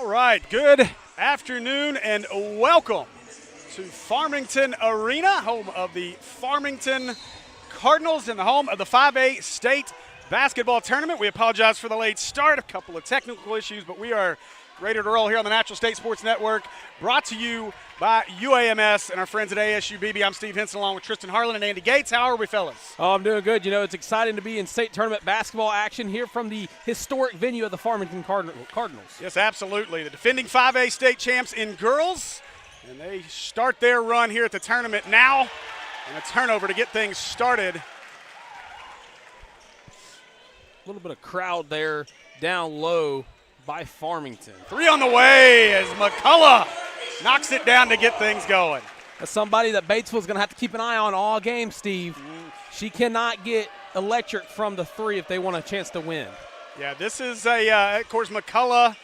All right, good afternoon and welcome to Farmington Arena, home of the Farmington Cardinals and the home of the 5A state basketball tournament. We apologize for the late start, a couple of technical issues, but we are ready to roll here on the Natural State Sports Network, brought to you by UAMS and our friends at ASUBB. I'm Steve Henson along with Tristan Harlan and Andy Gates. How are we, fellas? Oh, I'm doing good. You know, it's exciting to be in state tournament basketball action here from the historic venue of the Farmington Cardinals. Yes, absolutely. The defending 5A state champs in girls, and they start their run here at the tournament now. And a turnover to get things started. A little bit of crowd there down low by Farmington. Three on the way as McCullough knocks it down to get things going. That's somebody that Batesville's going to have to keep an eye on all game, Steve. She cannot get electric from the three if they want a chance to win. Yeah, this is of course, McCullough,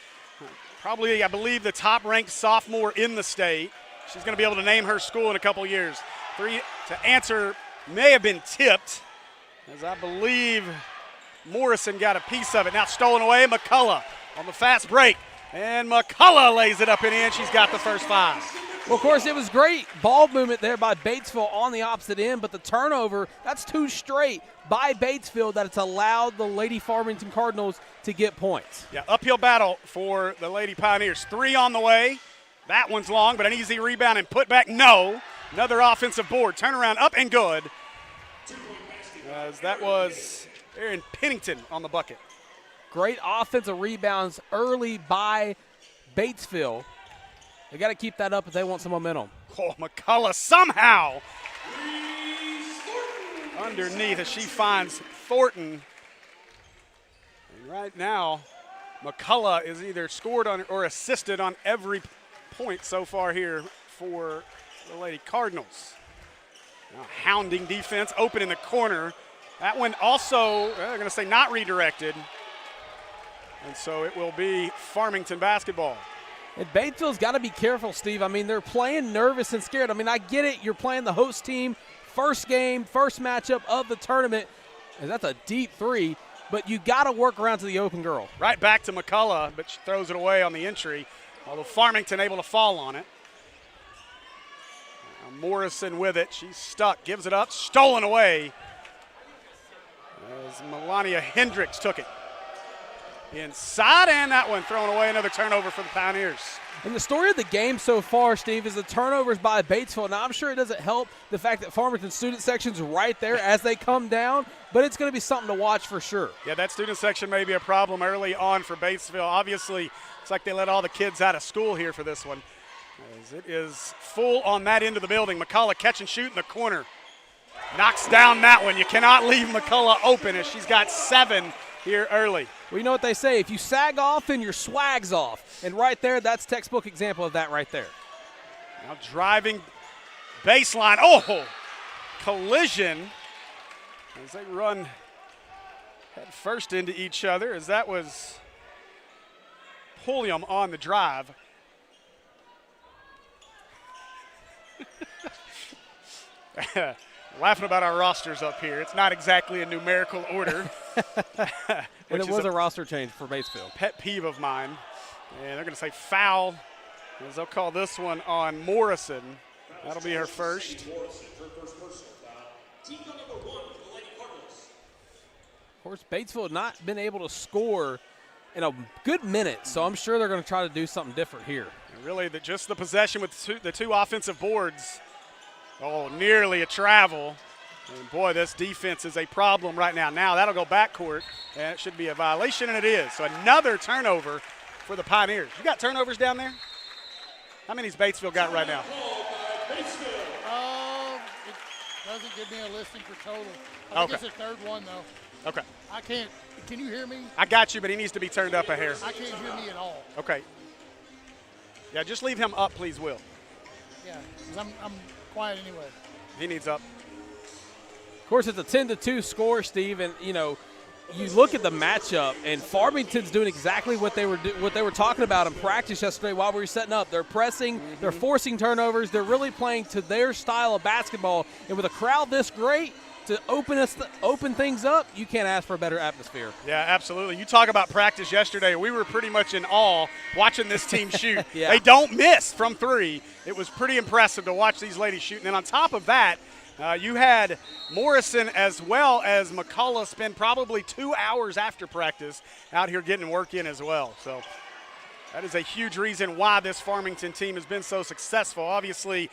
probably, I believe, the top-ranked sophomore in the state. She's going to be able to name her school in a couple years. Three to answer may have been tipped, as I believe Morrison got a piece of it. Now stolen away, McCullough on the fast break. And McCullough lays it up and in. She's got the first five. Well, of course, it was great ball movement there by Batesville on the opposite end, but the turnover, that's two straight by Batesville that it's allowed the Lady Farmington Cardinals to get points. Yeah, uphill battle for the Lady Pioneers. Three on the way. That one's long, but an easy rebound and put back. No. Another offensive board. Turnaround up and good. As that was Aaron Pennington on the bucket. Great offensive rebounds early by Batesville. They got to keep that up if they want some momentum. Oh, McCullough somehow underneath as she finds Thornton. And right now, McCullough is either scored on or assisted on every point so far here for the Lady Cardinals. Now hounding defense, open in the corner. That one also, they're going to say not redirected. And so it will be Farmington basketball. And Batesville's got to be careful, Steve. I mean, they're playing nervous and scared. I mean, I get it. You're playing the host team, first game, first matchup of the tournament. And that's a deep three, but you got to work around to the open girl. Right back to McCullough, but she throws it away on the entry, although Farmington able to fall on it. Now Morrison with it. She's stuck, gives it up, stolen away as Melania Hendricks took it inside, and that one thrown away. Another turnover for the Pioneers. And the story of the game so far, Steve, is the turnovers by Batesville. Now, I'm sure it doesn't help the fact that Farmington student section's right there as they come down, but it's going to be something to watch for sure. Yeah, that student section may be a problem early on for Batesville. Obviously, it's like they let all the kids out of school here for this one, as it is full on that end of the building. McCullough catch and shoot in the corner. Knocks down that one. You cannot leave McCullough open as she's got 7 here early. Well, you know what they say, if you sag off, then your swag's off. And right there, that's textbook example of that right there. Now driving baseline. Oh, collision as they run head first into each other, as that was Pulliam on the drive. Laughing about our rosters up here. It's not exactly a numerical order. And it was a roster change for Batesville. Pet peeve of mine. And they're going to say foul, as they'll call this one on Morrison. That'll be her first. Of course, Batesville has not been able to score in a good minute, so I'm sure they're going to try to do something different here. And really, just the possession with the two offensive boards. Oh, nearly a travel. And boy, this defense is a problem right now. Now that'll go backcourt, and it should be a violation, and it is. So another turnover for the Pioneers. You got turnovers down there? How many's Batesville got right now? It doesn't give me a listing for total. I think it's the third one, though. Okay. I can't. Can you hear me? I got you, but he needs to be turned up a hair. I can't hear me at all. Okay. Yeah, just leave him up, please, Will. Yeah, because I'm quiet anyway. He needs up. Of course, it's a 10-2 score, Steve, and, you know, you look at the matchup, and Farmington's doing exactly what they were talking about in practice yesterday while we were setting up. They're pressing, they're forcing turnovers, they're really playing to their style of basketball. And with a crowd this great to open things up, you can't ask for a better atmosphere. Yeah, absolutely. You talk about practice yesterday. We were pretty much in awe watching this team shoot. Yeah. They don't miss from three. It was pretty impressive to watch these ladies shoot. And then on top of that, you had Morrison as well as McCullough spend probably 2 hours after practice out here getting work in as well. So that is a huge reason why this Farmington team has been so successful. Obviously,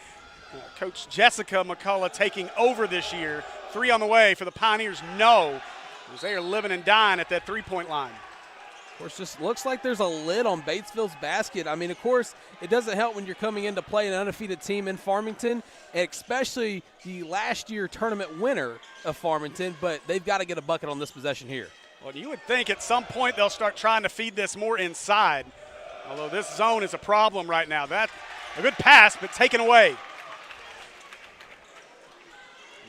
Coach Jessica McCullough taking over this year. 3 on the way for the Pioneers, no, as they are living and dying at that three-point line. Of course, just looks like there's a lid on Batesville's basket. I mean, of course, it doesn't help when you're coming in to play an undefeated team in Farmington, especially the last year tournament winner of Farmington, but they've got to get a bucket on this possession here. Well, you would think at some point they'll start trying to feed this more inside, although this zone is a problem right now. That's a good pass, but taken away.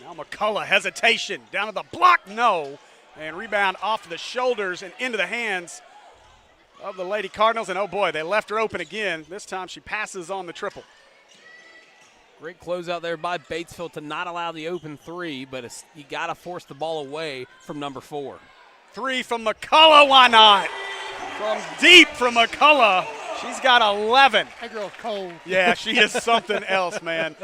Now McCullough, hesitation, down to the block, no, and rebound off the shoulders and into the hands of the Lady Cardinals, and oh boy, they left her open again. This time she passes on the triple. Great closeout there by Batesville to not allow the open three, but you got to force the ball away from number 4. 3 from McCullough, why not? From deep from McCullough, she's got 11. That girl's cold. Yeah, she is something else, man.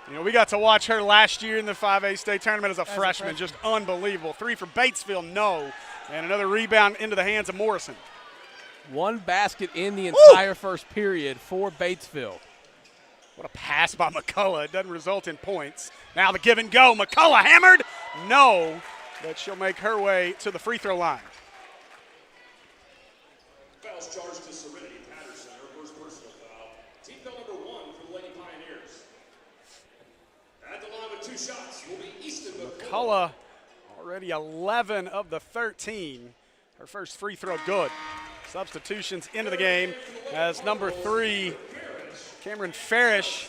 You know, we got to watch her last year in the 5A state tournament as a freshman. Just unbelievable. 3 for Batesville, no. And another rebound into the hands of Morrison. 1 basket in the entire first period for Batesville. What a pass by McCullough. It doesn't result in points. Now the give and go. McCullough hammered. No, but she'll make her way to the free throw line. Fouls charged to Serenity Patterson, her first personal foul. Team foul number 1 for the Lady Pioneers. At the line with 2 shots will be Easton. McCullough already 11 of the 13. Her first free throw good. Substitutions into the game as number 3, Cameron Farish,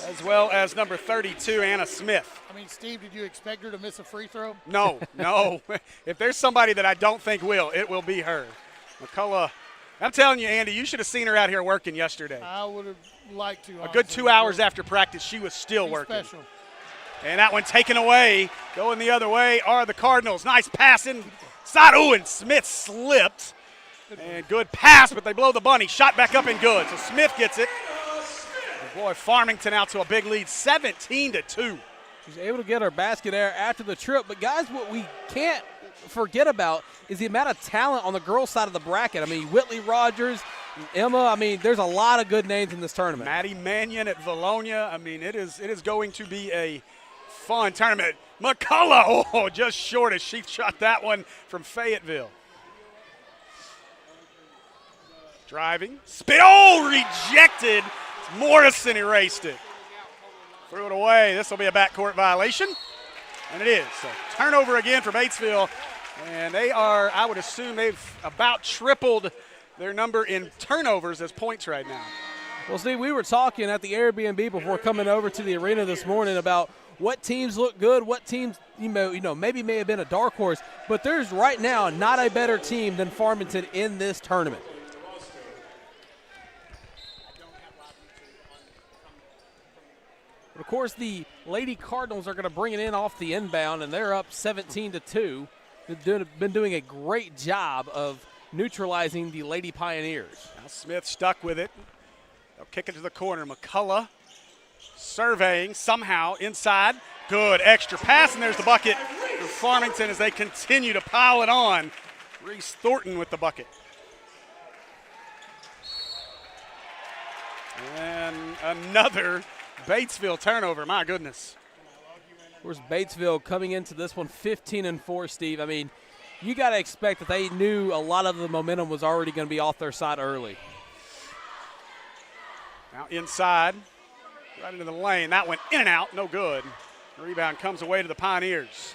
as well as number 32, Anna Smith. I mean, Steve, did you expect her to miss a free throw? No. If there's somebody that I don't think will, it will be her. McCullough, I'm telling you, Andy, you should have seen her out here working yesterday. I would have liked to. A good 2 hours after practice, she was still working. Special. And that one taken away. Going the other way are the Cardinals. Nice pass inside. Ooh, and Smith slipped. And good pass, but they blow the bunny. Shot back up and good. So Smith gets it. And boy, Farmington out to a big lead, 17-2. She's able to get her basket there after the trip. But, guys, what we can't forget about is the amount of talent on the girls' side of the bracket. I mean, Whitley Rogers, Emma, I mean, there's a lot of good names in this tournament. Maddie Mannion at Valonia. I mean, it is going to be a fun tournament. McCullough, just short as she shot that one from Fayetteville. Driving, spin, rejected. Morrison erased it. Threw it away. This will be a backcourt violation, and it is. So turnover again for Batesville, and they are, I would assume they've about tripled their number in turnovers as points right now. Well, Steve, we were talking at the Airbnb before coming over to the arena this morning about what teams look good, what teams maybe may have been a dark horse, but there's right now not a better team than Farmington in this tournament. But of course, the Lady Cardinals are going to bring it in off the inbound, and they're up 17-2. They've been doing a great job of neutralizing the Lady Pioneers. Now Smith stuck with it. They'll kick it to the corner. McCullough surveying somehow inside. Good extra pass, and there's the bucket for Farmington as they continue to pile it on. Reese Thornton with the bucket. And another Batesville turnover, my goodness. Of course, Batesville coming into this one 15-4, Steve. I mean, you got to expect that they knew a lot of the momentum was already going to be off their side early. Now inside, right into the lane. That went in and out, no good. The rebound comes away to the Pioneers.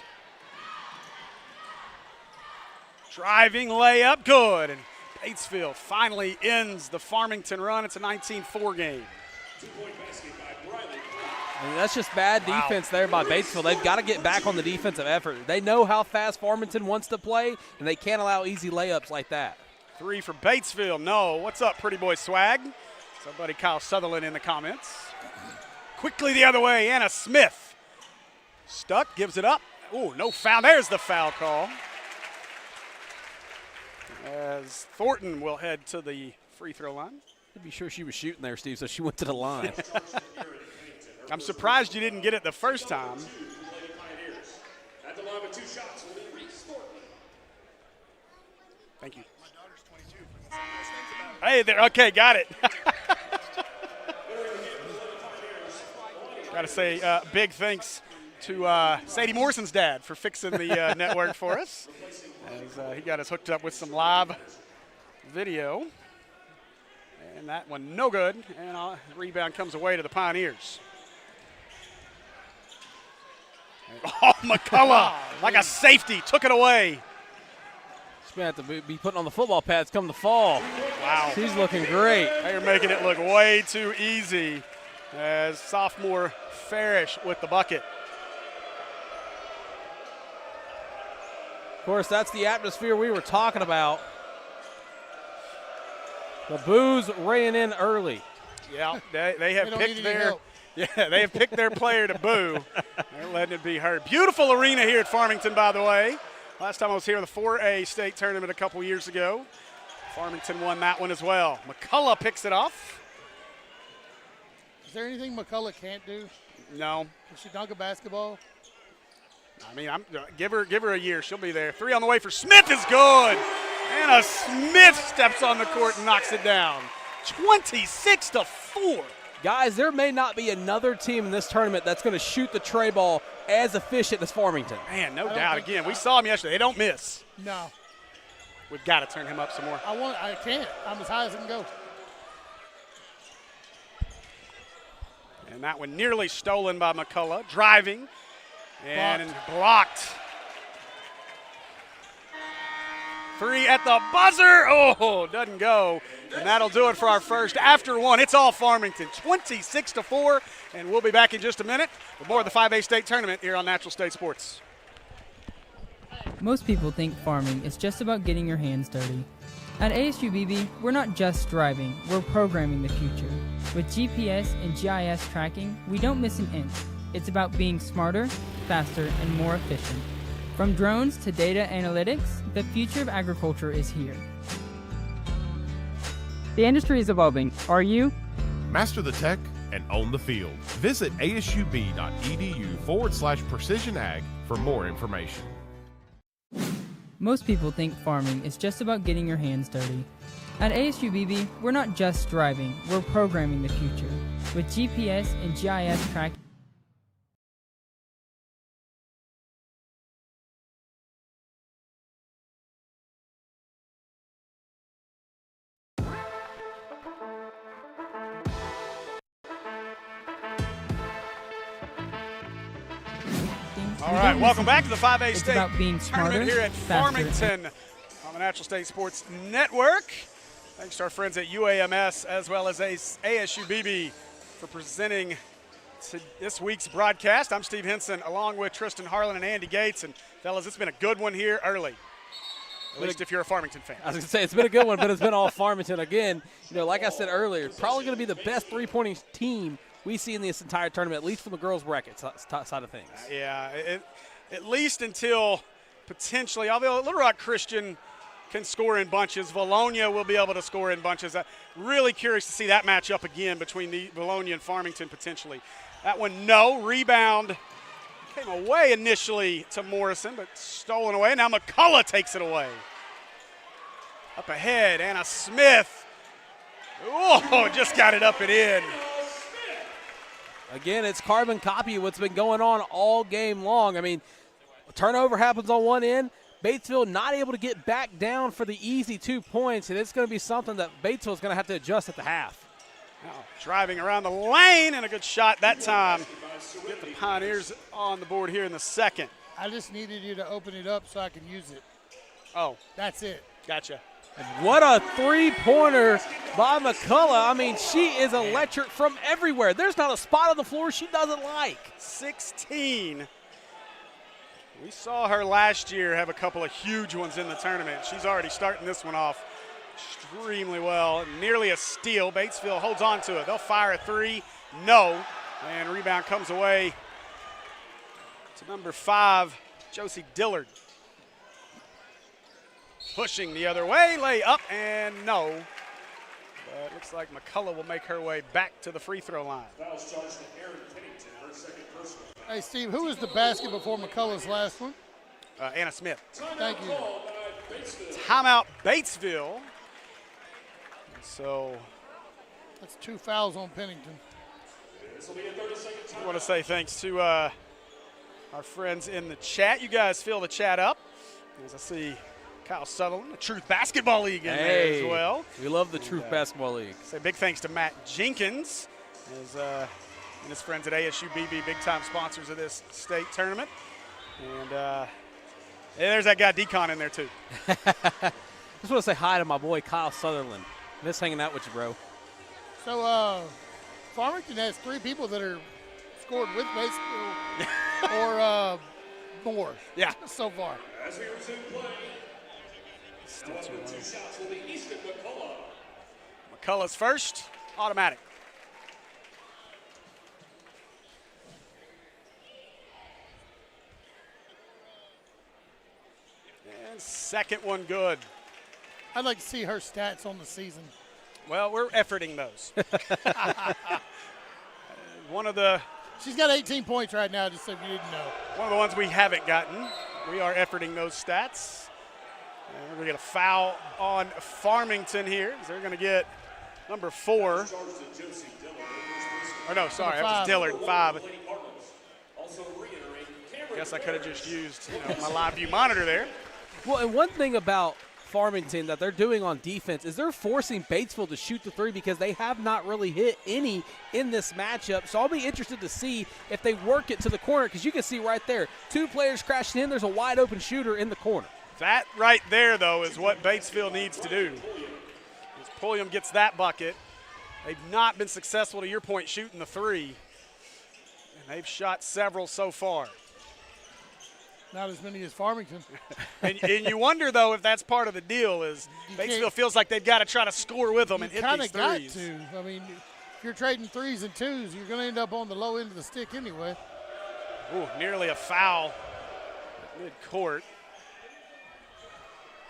Driving layup, good. And Batesville finally ends the Farmington run. It's a 19-4 game. 2-point basket by And that's just bad defense there by Batesville. They've got to get back on the defensive effort. They know how fast Farmington wants to play, and they can't allow easy layups like that. 3 for Batesville. No. What's up, pretty boy swag? Somebody Kyle Sutherland in the comments. Quickly the other way, Anna Smith. Stuck, gives it up. Ooh, no foul. There's the foul call. As Thornton will head to the free throw line. To be sure she was shooting there, Steve, so she went to the line. I'm surprised you didn't get it the first time. At the line with 2 shots will be Reese Thornton. Thank you. Hey there. Okay, got it. Got to say big thanks to Sadie Morrison's dad for fixing the network for us. As he got us hooked up with some live video. And that one no good. And rebound comes away to the Pioneers. Oh, McCullough, like a safety, took it away. She's going to have to be putting on the football pads come the fall. Wow. She's looking great. They're making it look way too easy as sophomore Farish with the bucket. Of course, that's the atmosphere we were talking about. The boos weighing in early. Yeah, they have They don't picked need any their help. they have picked their player to boo. They're letting it be heard. Beautiful arena here at Farmington, by the way. Last time I was here in the 4A state tournament a couple years ago. Farmington won that one as well. McCullough picks it off. Is there anything McCullough can't do? No. Can she dunk a basketball? I mean, give her a year. She'll be there. 3 on the way for Smith is good. Anna Smith steps on the court and knocks it down. 26-4. Guys, there may not be another team in this tournament that's going to shoot the tray ball as efficient as Farmington. Man, no doubt. Again, we saw him yesterday. They don't miss. No. We've got to turn him up some more. I can't. I'm as high as I can go. And that one nearly stolen by McCullough. Driving and blocked. 3 at the buzzer. Oh, doesn't go. And that'll do it for our first after one. It's all Farmington, 26-4. And we'll be back in just a minute with more of the 5A state tournament here on Natural State Sports. Most people think farming is just about getting your hands dirty. At ASUBB, we're not just driving, we're programming the future. With GPS and GIS tracking, we don't miss an inch. It's about being smarter, faster, and more efficient. From drones to data analytics, the future of agriculture is here. The industry is evolving. Are you? Master the tech and own the field. Visit asub.edu/precision ag for more information. Most people think farming is just about getting your hands dirty. At ASUBB, we're not just driving, we're programming the future. With GPS and GIS tracking, All right, welcome back to the 5A it's state about being smarter, tournament here at faster, Farmington on the Natural State Sports Network. Thanks to our friends at UAMS as well as ASUBB for presenting this week's broadcast. I'm Steve Henson along with Tristan Harlan and Andy Gates. And, fellas, it's been a good one here early, at least if you're a Farmington fan. I was going to say, it's been a good one, but it's been all Farmington. Again, like I said earlier, probably going to be the best three-pointing team we see in this entire tournament, at least from the girls' bracket side of things. Yeah, at least until potentially, although Little Rock Christian can score in bunches, Valonia will be able to score in bunches. Really curious to see that matchup again between the Valonia and Farmington potentially. That one, no. Rebound came away initially to Morrison, but stolen away. Now McCullough takes it away. Up ahead, Anna Smith. Oh, just got it up and in. Again, it's carbon copy of what's been going on all game long. I mean, a turnover happens on one end. Batesville not able to get back down for the easy 2 points, and it's going to be something that Batesville is going to have to adjust at the half. Now, driving around the lane, and a good shot that time. Get the Pioneers on the board here in the second. I just needed you to open it up so I can use it. Oh, That's it. gotcha. What a three-pointer by McCullough. I mean, she is electric from everywhere. There's not a spot on the floor she doesn't like. 16. We saw her last year have a couple of huge ones in the tournament. She's already starting this one off extremely well. Nearly a steal. Batesville holds on to it. They'll fire a three. No. And rebound comes away to number 5, Josie Dillard. Pushing the other way, lay up, and no. But it looks like McCullough will make her way back to the free throw line. Hey, Steve, who was the basket before McCullough's last one? Anna Smith. Thank you. Timeout Batesville. So That's 2 fouls on Pennington. I want to say thanks to our friends in the chat. You guys fill the chat up. As I see Kyle Sutherland, the Truth Basketball League in there as well. We love the Truth Basketball League. Say big thanks to Matt Jenkins and his friends at ASUBB, big-time sponsors of this state tournament. And there's that guy Decon in there too. Just want to say hi to my boy Kyle Sutherland. Miss hanging out with you, bro. So Farmington has 3 people that are scored with Batesville or more. Yeah. So far. As we resume play, now with 2 shots will be Easton McCullough. McCullough's first, automatic. And second one good. I'd like to see her stats on the season. Well, we're efforting those. One of the She's got 18 points right now, just so you didn't know. One of the ones we haven't gotten. We are efforting those stats. And we're going to get a foul on Farmington here. They're going to get number 4. Or no, sorry, that was Dillard, 5. Guess I could have just used my live view monitor there. Well, and one thing about Farmington that they're doing on defense is they're forcing Batesville to shoot the 3 because they have not really hit any in this matchup. So I'll be interested to see if they work it to the corner, because you can see right there, 2 players crashing in. There's a wide open shooter in the corner. That right there, though, is what Batesville needs to do. As Pulliam gets that bucket. They've not been successful, to your point, shooting the 3. And they've shot several so far. Not as many as Farmington. and you wonder, though, if that's part of the deal is Batesville feels like they've got to try to score with them and hit these threes. You kind of got to. I mean, if you're trading 3s and 2s, you're going to end up on the low end of the stick anyway. Ooh, nearly a foul at mid-court.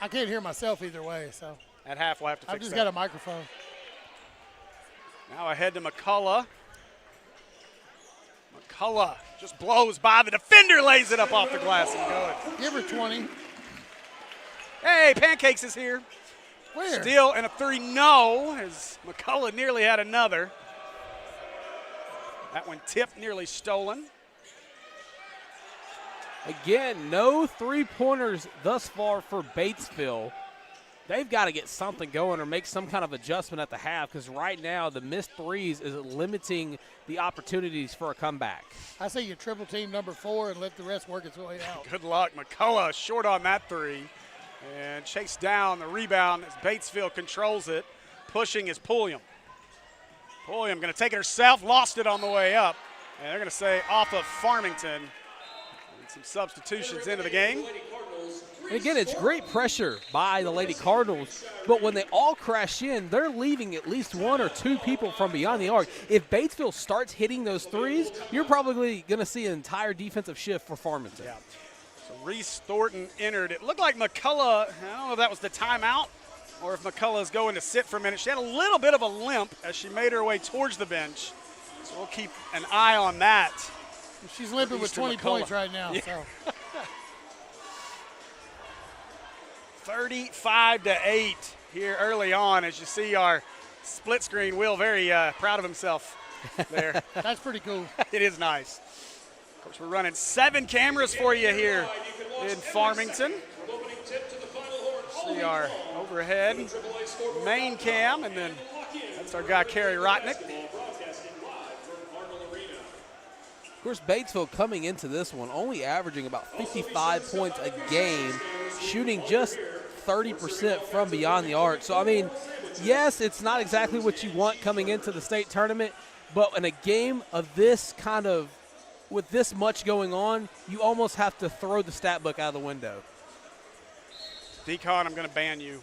I can't hear myself either way, so. At half, we'll have to fix that. I've just got a microphone. Now ahead to McCullough. McCullough just blows by the defender, lays it up off the glass and good. Give her 20. Hey, Pancakes is here. Where? Steal and a 3, no, as McCullough nearly had another. That one tipped, nearly stolen. Again, no 3-pointers thus far for Batesville. They've got to get something going or make some kind of adjustment at the half, because right now the missed 3s is limiting the opportunities for a comeback. I say you triple team number 4 and let the rest work its way out. Good luck. McCullough short on that 3. And chased down the rebound as Batesville controls it. Pushing is Pulliam. Pulliam going to take it herself, lost it on the way up. And they're going to say off of Farmington. And some substitutions into the game. And again, it's great pressure by the Lady Cardinals, but when they all crash in, they're leaving at least 1 or 2 people from beyond the arc. If Batesville starts hitting those 3s, you're probably going to see an entire defensive shift for Farmington. Yeah. So Reese Thornton entered. It looked like McCullough, I don't know if that was the timeout or if McCullough's going to sit for a minute. She had a little bit of a limp as she made her way towards the bench. So we'll keep an eye on that. She's limping with 20 points right now. Yeah. So. 35-8 here early on, as you see our split screen. Will very proud of himself there. That's pretty cool. It is nice. Of course, we're running 7 cameras for you here in Farmington. See our overhead main cam, and then that's our guy, Kerry Rotnick. Of course, Batesville coming into this one only averaging about 55 points a game, shooting just 30% from beyond the arc. So, I mean, yes, it's not exactly what you want coming into the state tournament, but in a game of this kind of, with this much going on, you almost have to throw the stat book out of the window. Decon, I'm going to ban you.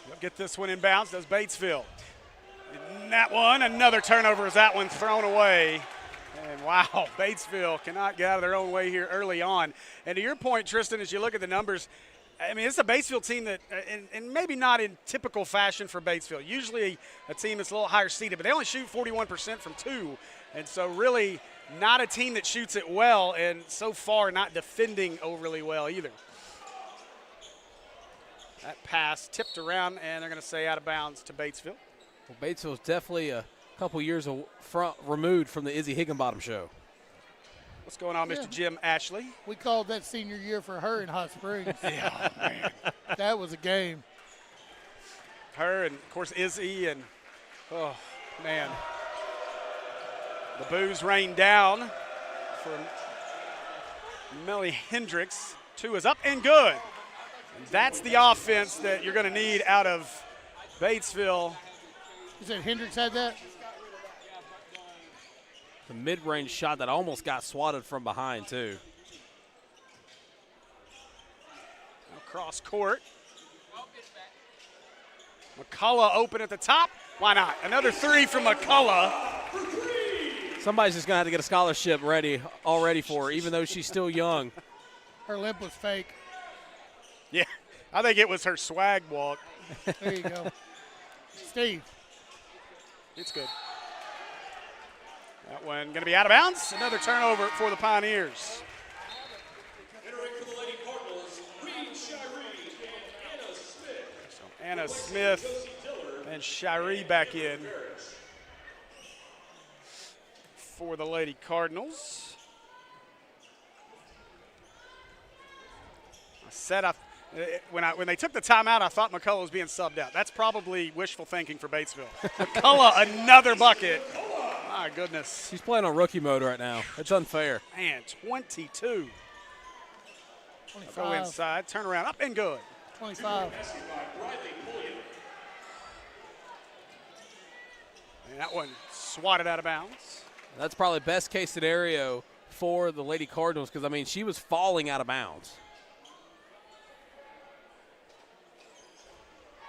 You'll get this one inbounds, does Batesville. And that one, another turnover as that one thrown away. And wow, Batesville cannot get out of their own way here early on. And to your point, Tristan, as you look at the numbers, I mean, it's a Batesville team that, and maybe not in typical fashion for Batesville, usually a team that's a little higher seeded, but they only shoot 41% from two. And so really not a team that shoots it well, and so far not defending overly well either. That pass tipped around, and they're going to say out of bounds to Batesville. Well, Batesville's definitely a couple years removed from the Izzy Higginbottom show. What's going on, Mr. Jim Ashley? We called that senior year for her in Hot Springs. Yeah, man. That was a game. Her and, of course, Izzy and, oh, man. The boos rain down for Melly Hendricks. Two is up and good. And that's the offense that you're going to need out of Batesville. You said Hendricks had that? The mid-range shot that almost got swatted from behind, too. Cross court. McCullough open at the top. Why not? Another three from McCullough. Somebody's just going to have to get a scholarship already for her, even though she's still young. Her limp was fake. Yeah, I think it was her swag walk. There you go. Steve. It's good. That one going to be out of bounds. Another turnover for the Pioneers. Entering for the Lady Cardinals, Reed Shiree and Anna Smith. So Anna Smith and Shiree back in for the Lady Cardinals. I said when they took the timeout, I thought McCullough was being subbed out. That's probably wishful thinking for Batesville. McCullough, another bucket. My goodness. She's playing on rookie mode right now. It's unfair. Man, 22. 25. Go inside, turn around, up and good. 25. And that one swatted out of bounds. That's probably best case scenario for the Lady Cardinals because, I mean, she was falling out of bounds.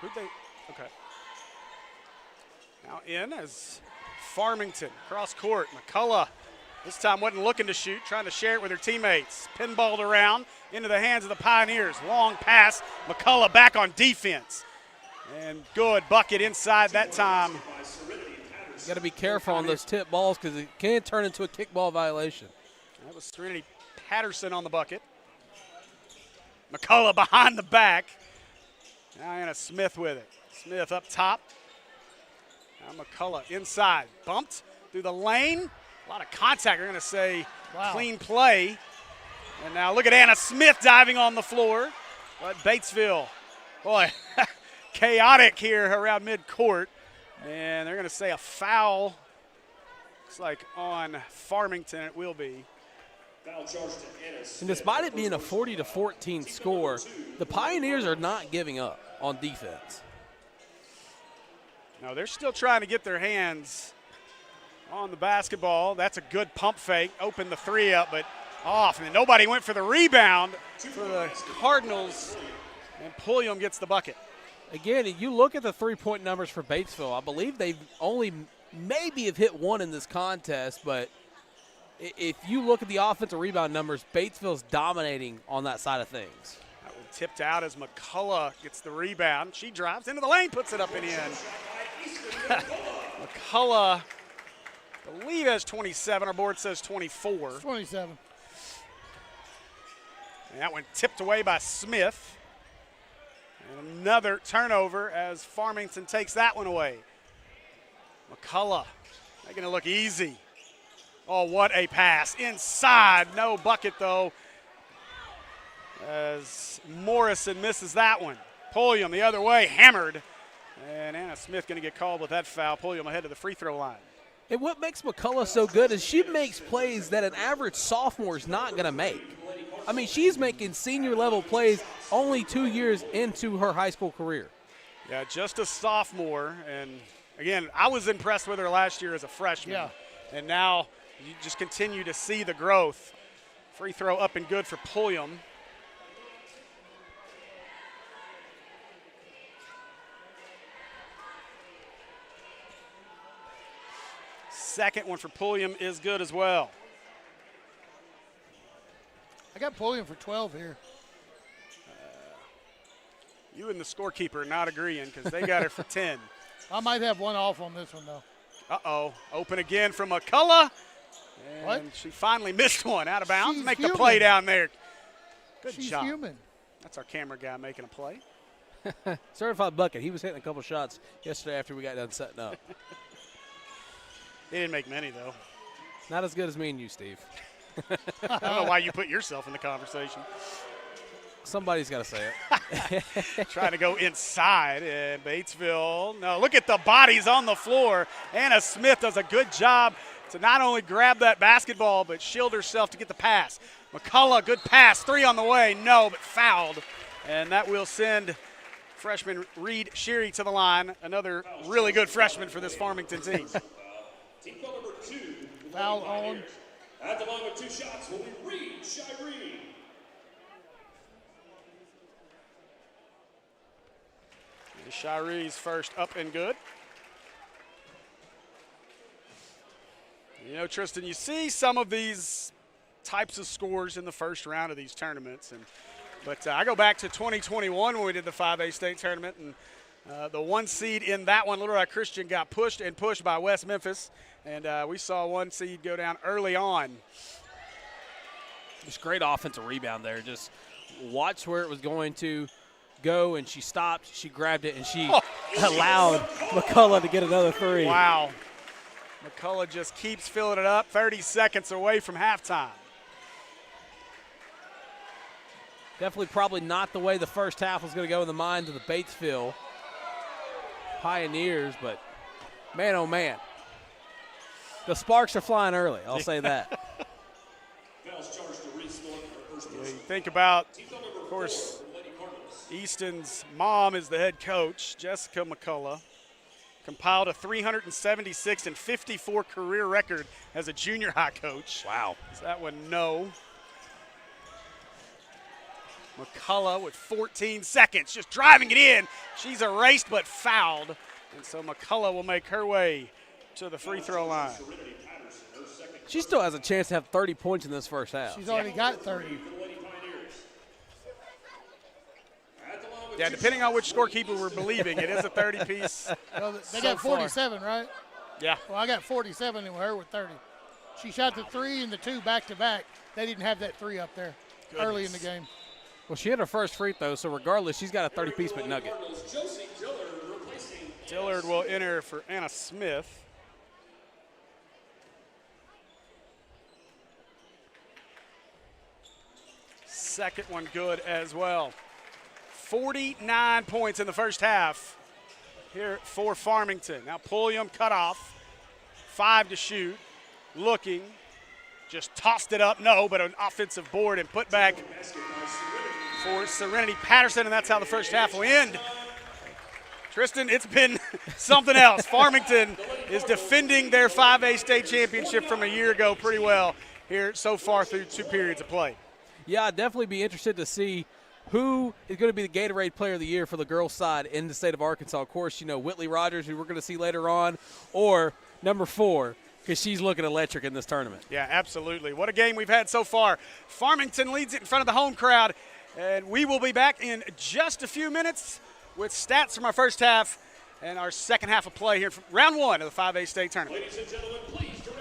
Okay. Now in as Farmington, cross court. McCullough this time wasn't looking to shoot, trying to share it with her teammates. Pinballed around into the hands of the Pioneers. Long pass. McCullough back on defense. And good bucket inside that time. You got to be careful on those tip balls because it can turn into a kickball violation. That was Serenity Patterson on the bucket. McCullough behind the back. Now Anna Smith with it. Smith up top. Now McCullough inside. Bumped through the lane. A lot of contact. We're going to say clean play. And now look at Anna Smith diving on the floor. But Batesville, boy, chaotic here around midcourt. And they're going to say a foul. Looks like on Farmington it will be. And despite it being a 40-14 score, the Pioneers are not giving up on defense. No, they're still trying to get their hands on the basketball. That's a good pump fake. Opened the three up, but off. And then nobody went for the rebound for the Cardinals. And Pulliam gets the bucket. Again, you look at the three-point numbers for Batesville. I believe they've only maybe have hit one in this contest, but if you look at the offensive rebound numbers, Batesville's dominating on that side of things. That one tipped out as McCullough gets the rebound. She drives into the lane, puts it up and in. McCullough, I believe, has 27. Our board says 24. 27. And that one tipped away by Smith. And another turnover as Farmington takes that one away. McCullough making it look easy. Oh, what a pass. Inside, no bucket though, as Morrison misses that one. Pulliam the other way, hammered. And Anna Smith going to get called with that foul. Pulliam ahead of the free throw line. And what makes McCullough so good is she makes plays that an average sophomore is not going to make. I mean, she's making senior-level plays only 2 years into her high school career. Yeah, just a sophomore. And, again, I was impressed with her last year as a freshman. Yeah. And now you just continue to see the growth. Free throw up and good for Pulliam. Second one for Pulliam is good as well. I got Pulliam for 12 here. You and the scorekeeper are not agreeing because they got her for 10. I might have one off on this one, though. Uh-oh. Open again from McCullough. And What? she finally missed one out of bounds. She's Make the human. play down there. Good She's job. human. That's our camera guy making a play. Certified bucket. He was hitting a couple shots yesterday after we got done setting up. He didn't make many, though. Not as good as me and you, Steve. I don't know why you put yourself in the conversation. Somebody's got to say it. Trying to go inside, and Batesville. No, look at the bodies on the floor. Anna Smith does a good job to not only grab that basketball, but shield herself to get the pass. McCullough, good pass. 3 on the way. No, but fouled. And that will send freshman Reed Sherry to the line. Another really good freshman for this Farmington team. Team foul number 2. Foul on. At the line with 2 shots will be Reed Shireen. Shiree's first up and good. You know, Tristan, you see some of these types of scores in the first round of these tournaments. But I go back to 2021 when we did the 5A state tournament, and the 1 seed in that one, Little Rock Christian, got pushed by West Memphis, and we saw 1 seed go down early on. Just great offensive rebound there. Just watch where it was going to go, and she stopped, she grabbed it, and she allowed McCullough to get another 3. Wow. McCullough just keeps filling it up, 30 seconds away from halftime. Definitely probably not the way the first half was going to go in the minds of the Batesville Pioneers, but man, oh man. The sparks are flying early, I'll say that. You think about, of course, Easton's mom is the head coach, Jessica McCullough. Compiled a 376 and 54 career record as a junior high coach. Wow. Is that one no? McCullough with 14 seconds, just driving it in. She's erased but fouled. And so McCullough will make her way to the free throw line. She still has a chance to have 30 points in this first half. She's already got 30. Yeah, depending on which scorekeeper we're believing, it is a 30-piece. Well, they so got far. 47, right? Yeah. Well, I got 47 and her with 30. She shot the 3 and the 2 back-to-back. They didn't have that 3 up there early in the game. Well, she hit her first free throw, so regardless, she's got a 30-piece McNugget. Dillard will enter for Anna Smith. Second one good as well. 49 points in the first half here for Farmington. Now Pulliam cut off, 5 to shoot, looking, just tossed it up, no, but an offensive board and put back for Serenity Patterson, and that's how the first half will end. Tristan, it's been something else. Farmington is defending their 5A state championship from a year ago pretty well here so far through 2 periods of play. Yeah, I'd definitely be interested to see who is going to be the Gatorade Player of the Year for the girls' side in the state of Arkansas. Of course, you know, Whitley Rogers, who we're going to see later on, or number 4, because she's looking electric in this tournament. Yeah, absolutely. What a game we've had so far. Farmington leads it in front of the home crowd, and we will be back in just a few minutes with stats from our first half and our second half of play here from round 1 of the 5A state tournament.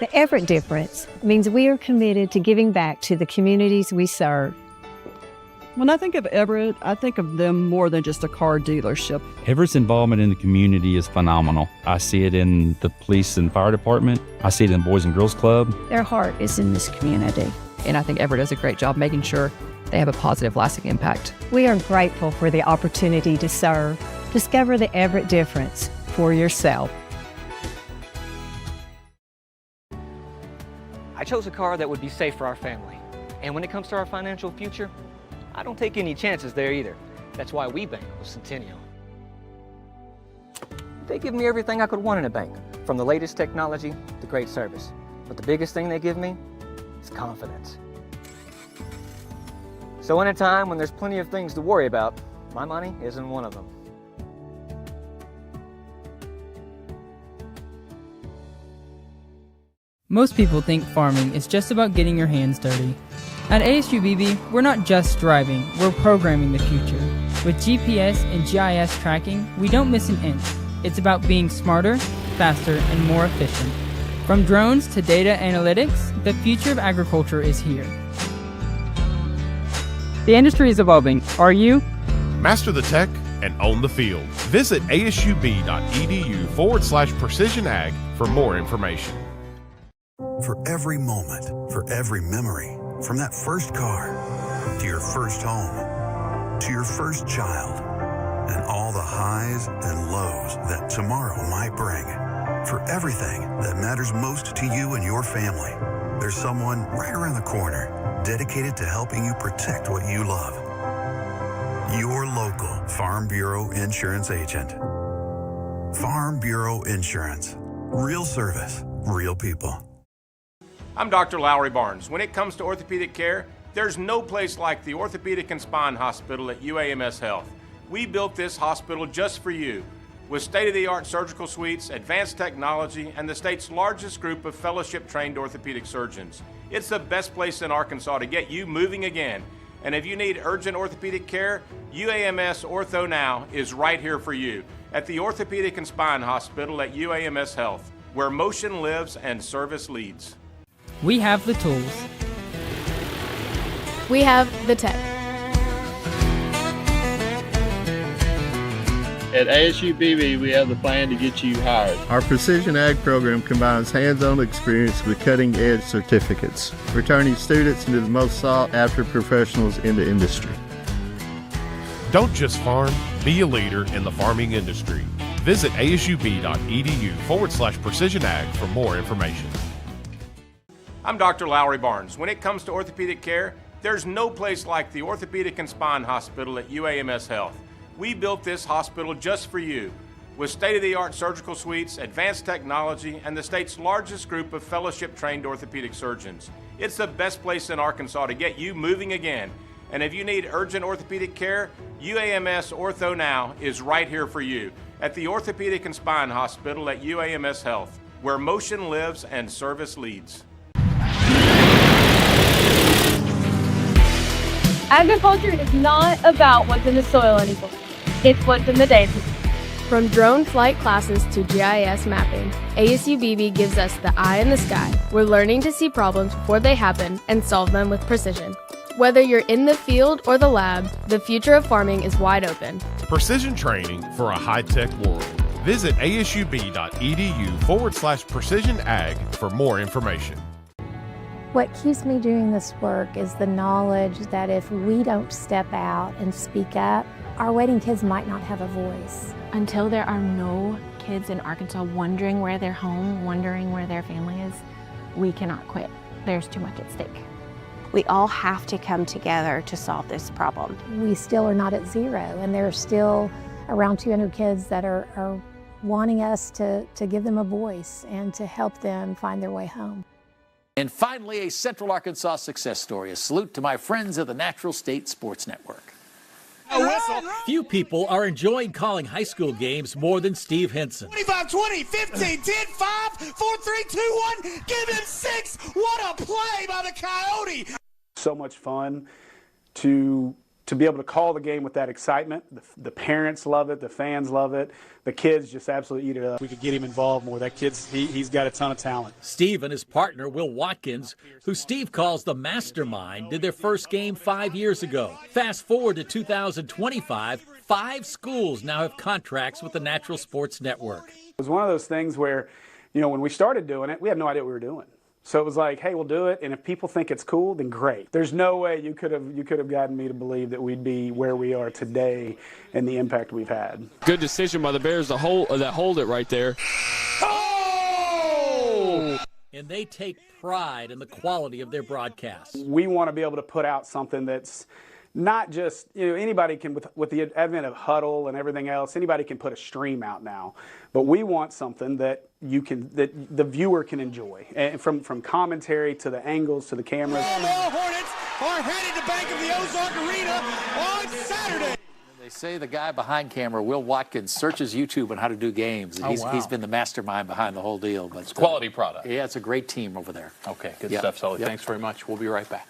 The Everett difference means we are committed to giving back to the communities we serve. When I think of Everett, I think of them more than just a car dealership. Everett's involvement in the community is phenomenal. I see it in the police and fire department. I see it in the Boys and Girls Club. Their heart is in this community. And I think Everett does a great job making sure they have a positive, lasting impact. We are grateful for the opportunity to serve. Discover the Everett difference for yourself. I chose a car that would be safe for our family. And when it comes to our financial future, I don't take any chances there either. That's why we bank with Centennial. They give me everything I could want in a bank, from the latest technology to great service. But the biggest thing they give me is confidence. So in a time when there's plenty of things to worry about, my money isn't one of them. Most people think farming is just about getting your hands dirty. At ASUBB, we're not just driving, we're programming the future. With GPS and GIS tracking, we don't miss an inch. It's about being smarter, faster, and more efficient. From drones to data analytics, the future of agriculture is here. The industry is evolving. Are you? Master the tech and own the field. Visit asub.edu/precision ag for more information. For every moment, for every memory, from that first car to your first home to your first child, and all the highs and lows that tomorrow might bring. For everything that matters most to you and your family, there's someone right around the corner dedicated to helping you protect what you love. Your local Farm Bureau insurance agent. Farm Bureau Insurance. Real service, real people. I'm Dr. Lowry Barnes. When it comes to orthopedic care, there's no place like the Orthopedic and Spine Hospital at UAMS Health. We built this hospital just for you, with state-of-the-art surgical suites, advanced technology, and the state's largest group of fellowship-trained orthopedic surgeons. It's the best place in Arkansas to get you moving again. And if you need urgent orthopedic care, UAMS Ortho Now is right here for you at the Orthopedic and Spine Hospital at UAMS Health, where motion lives and service leads. We have the tools. We have the tech. At ASUBB, we have the plan to get you hired. Our Precision Ag program combines hands-on experience with cutting-edge certificates, returning students into the most sought-after professionals in the industry. Don't just farm, be a leader in the farming industry. Visit asub.edu/precision ag for more information. I'm Dr. Lowry Barnes. When it comes to orthopedic care, there's no place like the Orthopedic and Spine Hospital at UAMS Health. We built this hospital just for you, with state-of-the-art surgical suites, advanced technology, and the state's largest group of fellowship-trained orthopedic surgeons. It's the best place in Arkansas to get you moving again. And if you need urgent orthopedic care, UAMS Ortho Now is right here for you at the Orthopedic and Spine Hospital at UAMS Health, where motion lives and service leads. Agriculture is not about what's in the soil anymore. It's what's in the data. From drone flight classes to GIS mapping, ASUBB gives us the eye in the sky. We're learning to see problems before they happen and solve them with precision. Whether you're in the field or the lab, the future of farming is wide open. Precision training for a high-tech world. Visit asub.edu/precision ag for more information. What keeps me doing this work is the knowledge that if we don't step out and speak up, our waiting kids might not have a voice. Until there are no kids in Arkansas wondering where they're home, wondering where their family is, we cannot quit. There's too much at stake. We all have to come together to solve this problem. We still are not at zero, and there are still around 200 kids that are wanting us to give them a voice and to help them find their way home. And finally, a Central Arkansas success story. A salute to my friends at the Natural State Sports Network. Few people are enjoying calling high school games more than Steve Henson. 25-20, 15, 10-5, 4-3-2-1, give him 6. What a play by the Coyote. So much fun to be able to call the game with that excitement. The parents love it, the fans love it, the kids just absolutely eat it up. We could get him involved more. That kid's, he's got a ton of talent. Steve and his partner, Will Watkins, who Steve calls the mastermind, did their first game 5 years ago. Fast forward to 2025, 5 schools now have contracts with the Natural Sports Network. It was one of those things where, when we started doing it, we had no idea what we were doing. So it was like, hey, we'll do it, and if people think it's cool, then great. There's no way you could have gotten me to believe that we'd be where we are today and the impact we've had. Good decision by the Bears to hold it right there. Oh! And they take pride in the quality of their broadcasts. We want to be able to put out something that's not just, anybody can, with the advent of huddle and everything else, anybody can put a stream out now. But we want something that that the viewer can enjoy, and from commentary to the angles to the cameras. The Hornets are headed to Bank of the Ozark Arena on Saturday. They say the guy behind camera, Will Watkins, searches YouTube on how to do games. He's been the mastermind behind the whole deal. But it's quality product. Yeah, it's a great team over there. Okay, good stuff, Sully. Yep. Thanks very much. We'll be right back.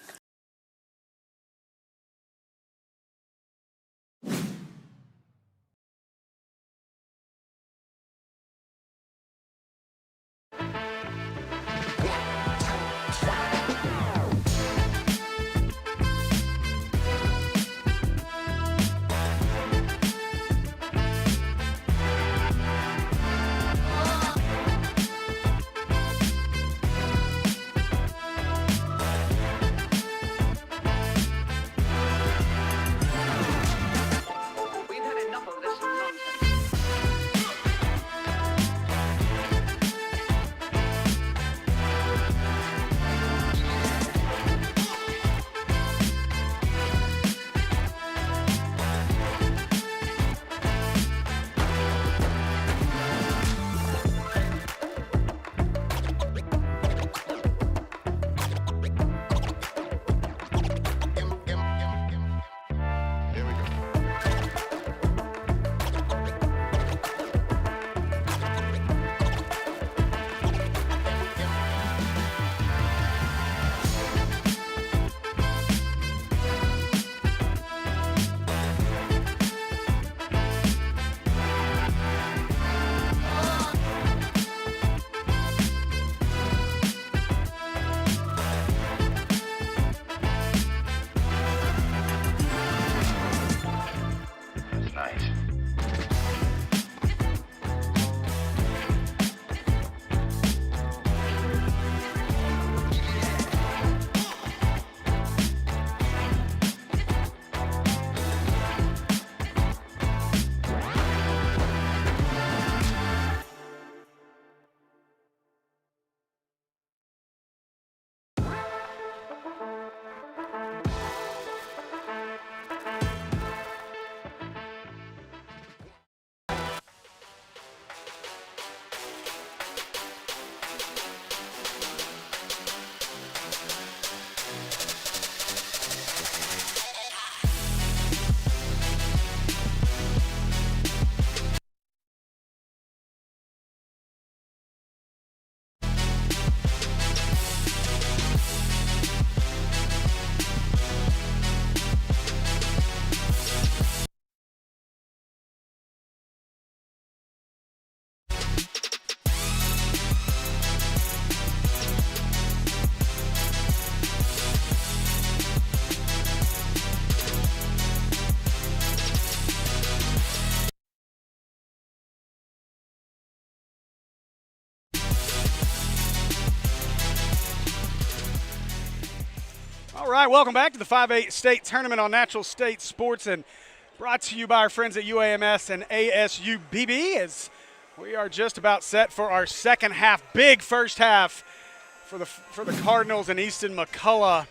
All right, welcome back to the 5A State Tournament on Natural State Sports, and brought to you by our friends at UAMS and ASUBB, as we are just about set for our second half, big first half for the Cardinals and Easton McCullough,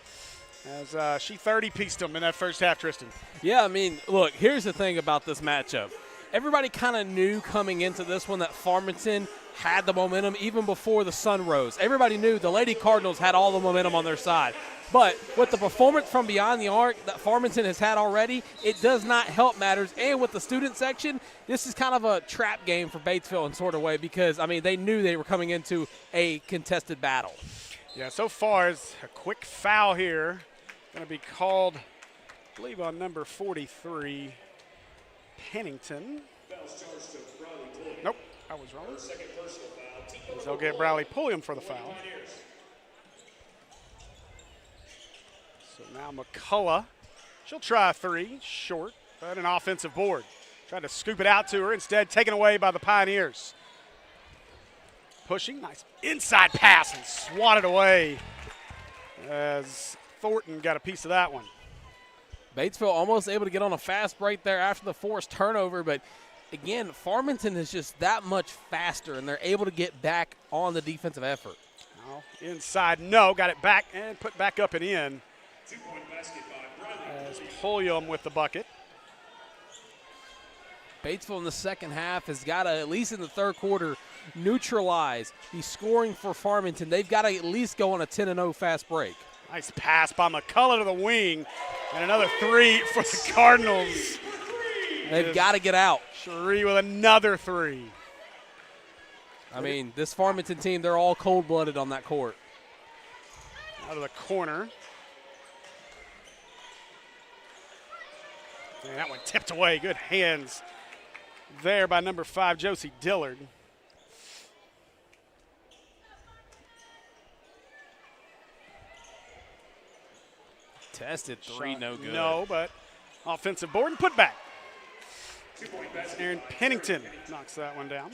as she 30-pieced them in that first half, Tristan. Yeah, I mean, look, here's the thing about this matchup. Everybody kind of knew coming into this one that Farmington had the momentum even before the sun rose. Everybody knew the Lady Cardinals had all the momentum on their side. But with the performance from beyond the arc that Farmington has had already, it does not help matters. And with the student section, this is kind of a trap game for Batesville in sort of way because, I mean, they knew they were coming into a contested battle. Yeah, so far it's a quick foul here. Going to be called, I believe, on number 43, Pennington. Nope, I was wrong. They'll get Bradley Pulliam for the foul. So now McCullough, she'll try a three, short, but an offensive board. Tried to scoop it out to her, instead taken away by the Pioneers. Pushing, nice inside pass and swatted away as Thornton got a piece of that one. Batesville almost able to get on a fast break there after the forced turnover, but again, Farmington is just that much faster, and they're able to get back on the defensive effort. Now inside, no, got it back and put back up and in. As Pulliam with the bucket. Batesville in the second half has got to, at least in the third quarter, neutralize the scoring for Farmington. They've got to at least go on a 10-0 fast break. Nice pass by McCullough to the wing. And another three for the Cardinals. They've got to get out. Cherie with another three. I mean, this Farmington team, they're all cold-blooded on that court. Out of the corner. And that one tipped away. Good hands there by number 5, Josie Dillard. Tested three, no good. No, but offensive board and put back. Aaron Pennington knocks that one down.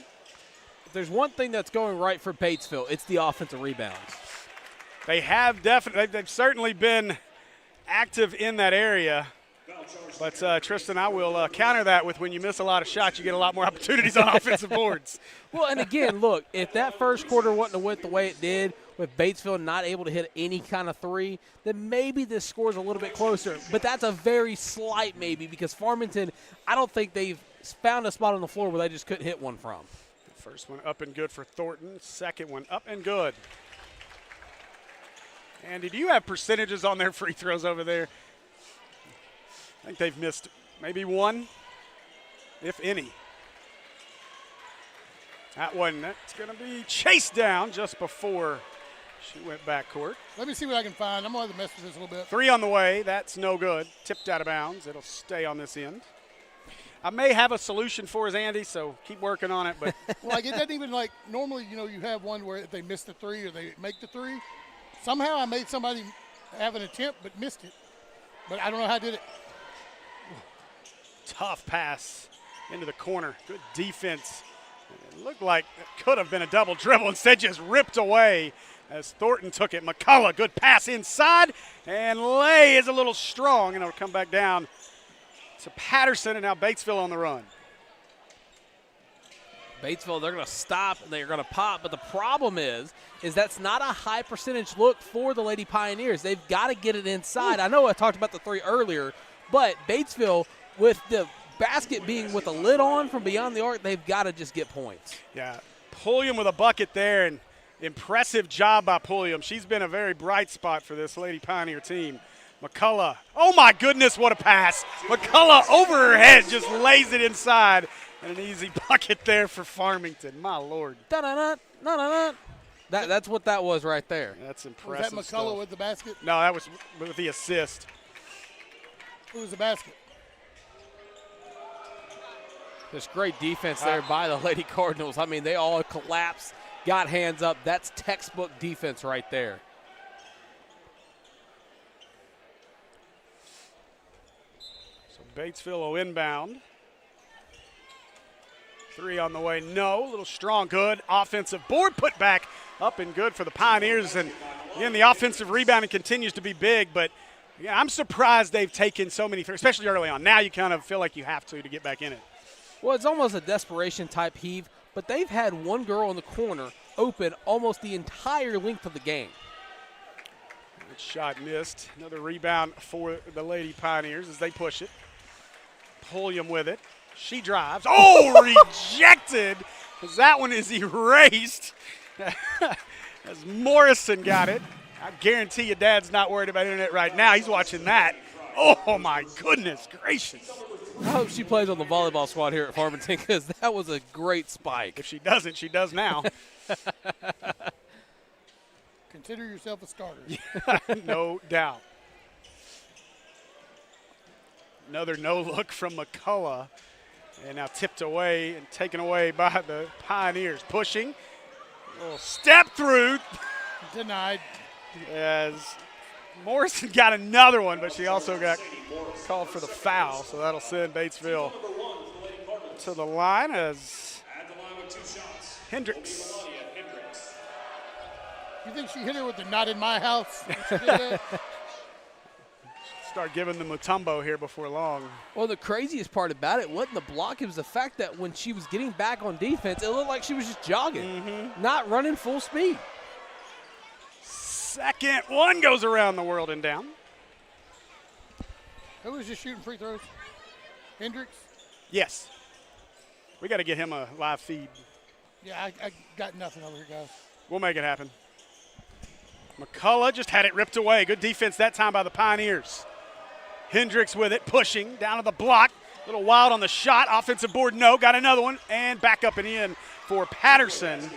If there's one thing that's going right for Batesville, it's the offensive rebounds. They have definitely, they've certainly been active in that area. But, Tristan, I will counter that with when you miss a lot of shots, you get a lot more opportunities on offensive boards. Well, and again, look, if that first quarter wouldn't have went the way it did, with Batesville not able to hit any kind of three, then maybe this score's a little bit closer. But that's a very slight maybe because Farmington, I don't think they've found a spot on the floor where they just couldn't hit one from. First one up and good for Thornton. Second one up and good. Andy, do you have percentages on their free throws over there? I think they've missed maybe one, if any. That one, that's going to be chased down just before she went backcourt. Let me see what I can find. I'm going to have to mess with this a little bit. Three on the way. That's no good. Tipped out of bounds. It'll stay on this end. I may have a solution for us, Andy, so keep working on it. But well, like, it doesn't even, like, normally, you know, you have one where if they miss the three or they make the three. Somehow I made somebody have an attempt but missed it. But I don't know how I did it. Tough pass into the corner. Good defense. It looked like it could have been a double dribble. Instead, just ripped away as Thornton took it. McCullough, good pass inside. And Lay is a little strong, and it'll come back down to Patterson, and now Batesville on the run. Batesville, they're going to stop and they're going to pop, but the problem is that's not a high percentage look for the Lady Pioneers. They've got to get it inside. I know I talked about the three earlier, but Batesville, with the basket being with a lid on from beyond the arc, they've got to just get points. Yeah, Pulliam with a bucket there, and impressive job by Pulliam. She's been a very bright spot for this Lady Pioneer team. McCullough, oh my goodness, what a pass. McCullough over her head just lays it inside, and an easy bucket there for Farmington. My Lord. That's what that was right there. That's impressive. Was that McCullough with the basket? No, that was with the assist. Who was the basket? There's great defense there by the Lady Cardinals. I mean, they all collapsed, got hands up. That's textbook defense right there. So Batesville will inbound. Three on the way, no. A little strong, good. Offensive board put back up and good for the Pioneers. And again, the offensive rebounding continues to be big, but yeah, I'm surprised they've taken so many, especially early on. Now you kind of feel like you have to get back in it. Well, it's almost a desperation type heave, but they've had one girl in the corner open almost the entire length of the game. Good shot missed. Another rebound for the Lady Pioneers as they push it. Pulliam with it. She drives. Oh, rejected, because that one is erased as Morrison got it. I guarantee you Dad's not worried about internet right now. He's watching that. Oh, my goodness gracious. I hope she plays on the volleyball squad here at Farmington because that was a great spike. If she doesn't, she does now. Consider yourself a starter. No doubt. Another no-look from McCullough. And now tipped away and taken away by the Pioneers. Pushing. A little step through. Denied. As Morrison got another one, but she also got called for the foul. So that'll send Batesville to the line as Hendricks. You think she hit her with the not in my house? Start giving the Mutombo here before long. Well, the craziest part about it wasn't the block. It was the fact that when she was getting back on defense, it looked like she was just jogging, not running full speed. Second one goes around the world and down. Who was just shooting free throws? Hendricks? Yes. We got to get him a live feed. Yeah, I got nothing over here, guys. We'll make it happen. McCullough just had it ripped away. Good defense that time by the Pioneers. Hendricks with it, pushing down to the block. A little wild on the shot. Offensive board, no. Got another one. And back up and in for Patterson.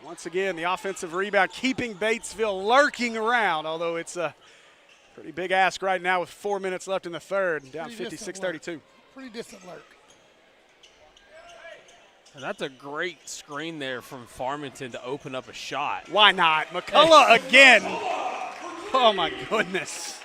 Once again, the offensive rebound keeping Batesville lurking around, although it's a pretty big ask right now with 4 minutes left in the third. Down 56-32. Pretty distant lurk. And that's a great screen there from Farmington to open up a shot. Why not? McCullough again. Oh, my goodness.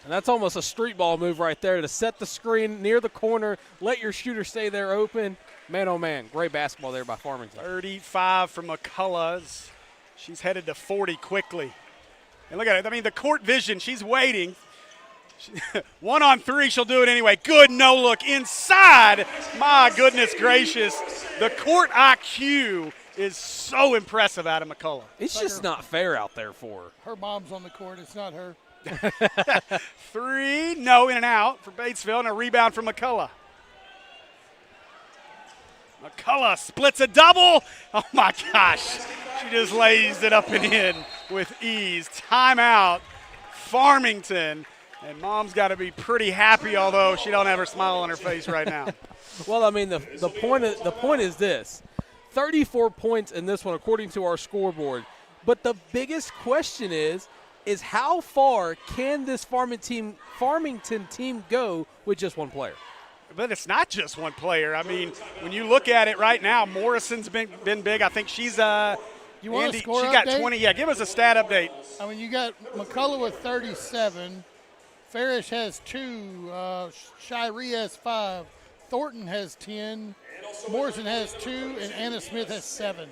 And that's almost a street ball move right there to set the screen near the corner, let your shooter stay there open. Man, oh, man, great basketball there by Farmington. 35 from McCullough. She's headed to 40 quickly. And look at it. I mean, the court vision, she's waiting. 1 on 3, she'll do it anyway. Good no look inside. My goodness gracious. The court IQ is so impressive out of McCullough. It's just not fair out there for her. Her mom's on the court. It's not her. 3, no, in and out for Batesville, and a rebound from McCullough. McCullough splits a double. Oh, my gosh. She just lays it up and in with ease. Timeout, Farmington. And Mom's got to be pretty happy, although she don't have her smile on her face right now. Well, I mean, the point is this. 34 points in this one, according to our scoreboard. But the biggest question is how far can this Farmington team go with just one player? But it's not just one player. I mean, when you look at it right now, Morrison's been big. I think she's you want Andy, a score she got update? 20. Yeah, give us a stat update. I mean, you got McCullough with 37. Farish has 2. Shiree has 5. Thornton has 10. Morrison has 2. And Anna Smith has 7.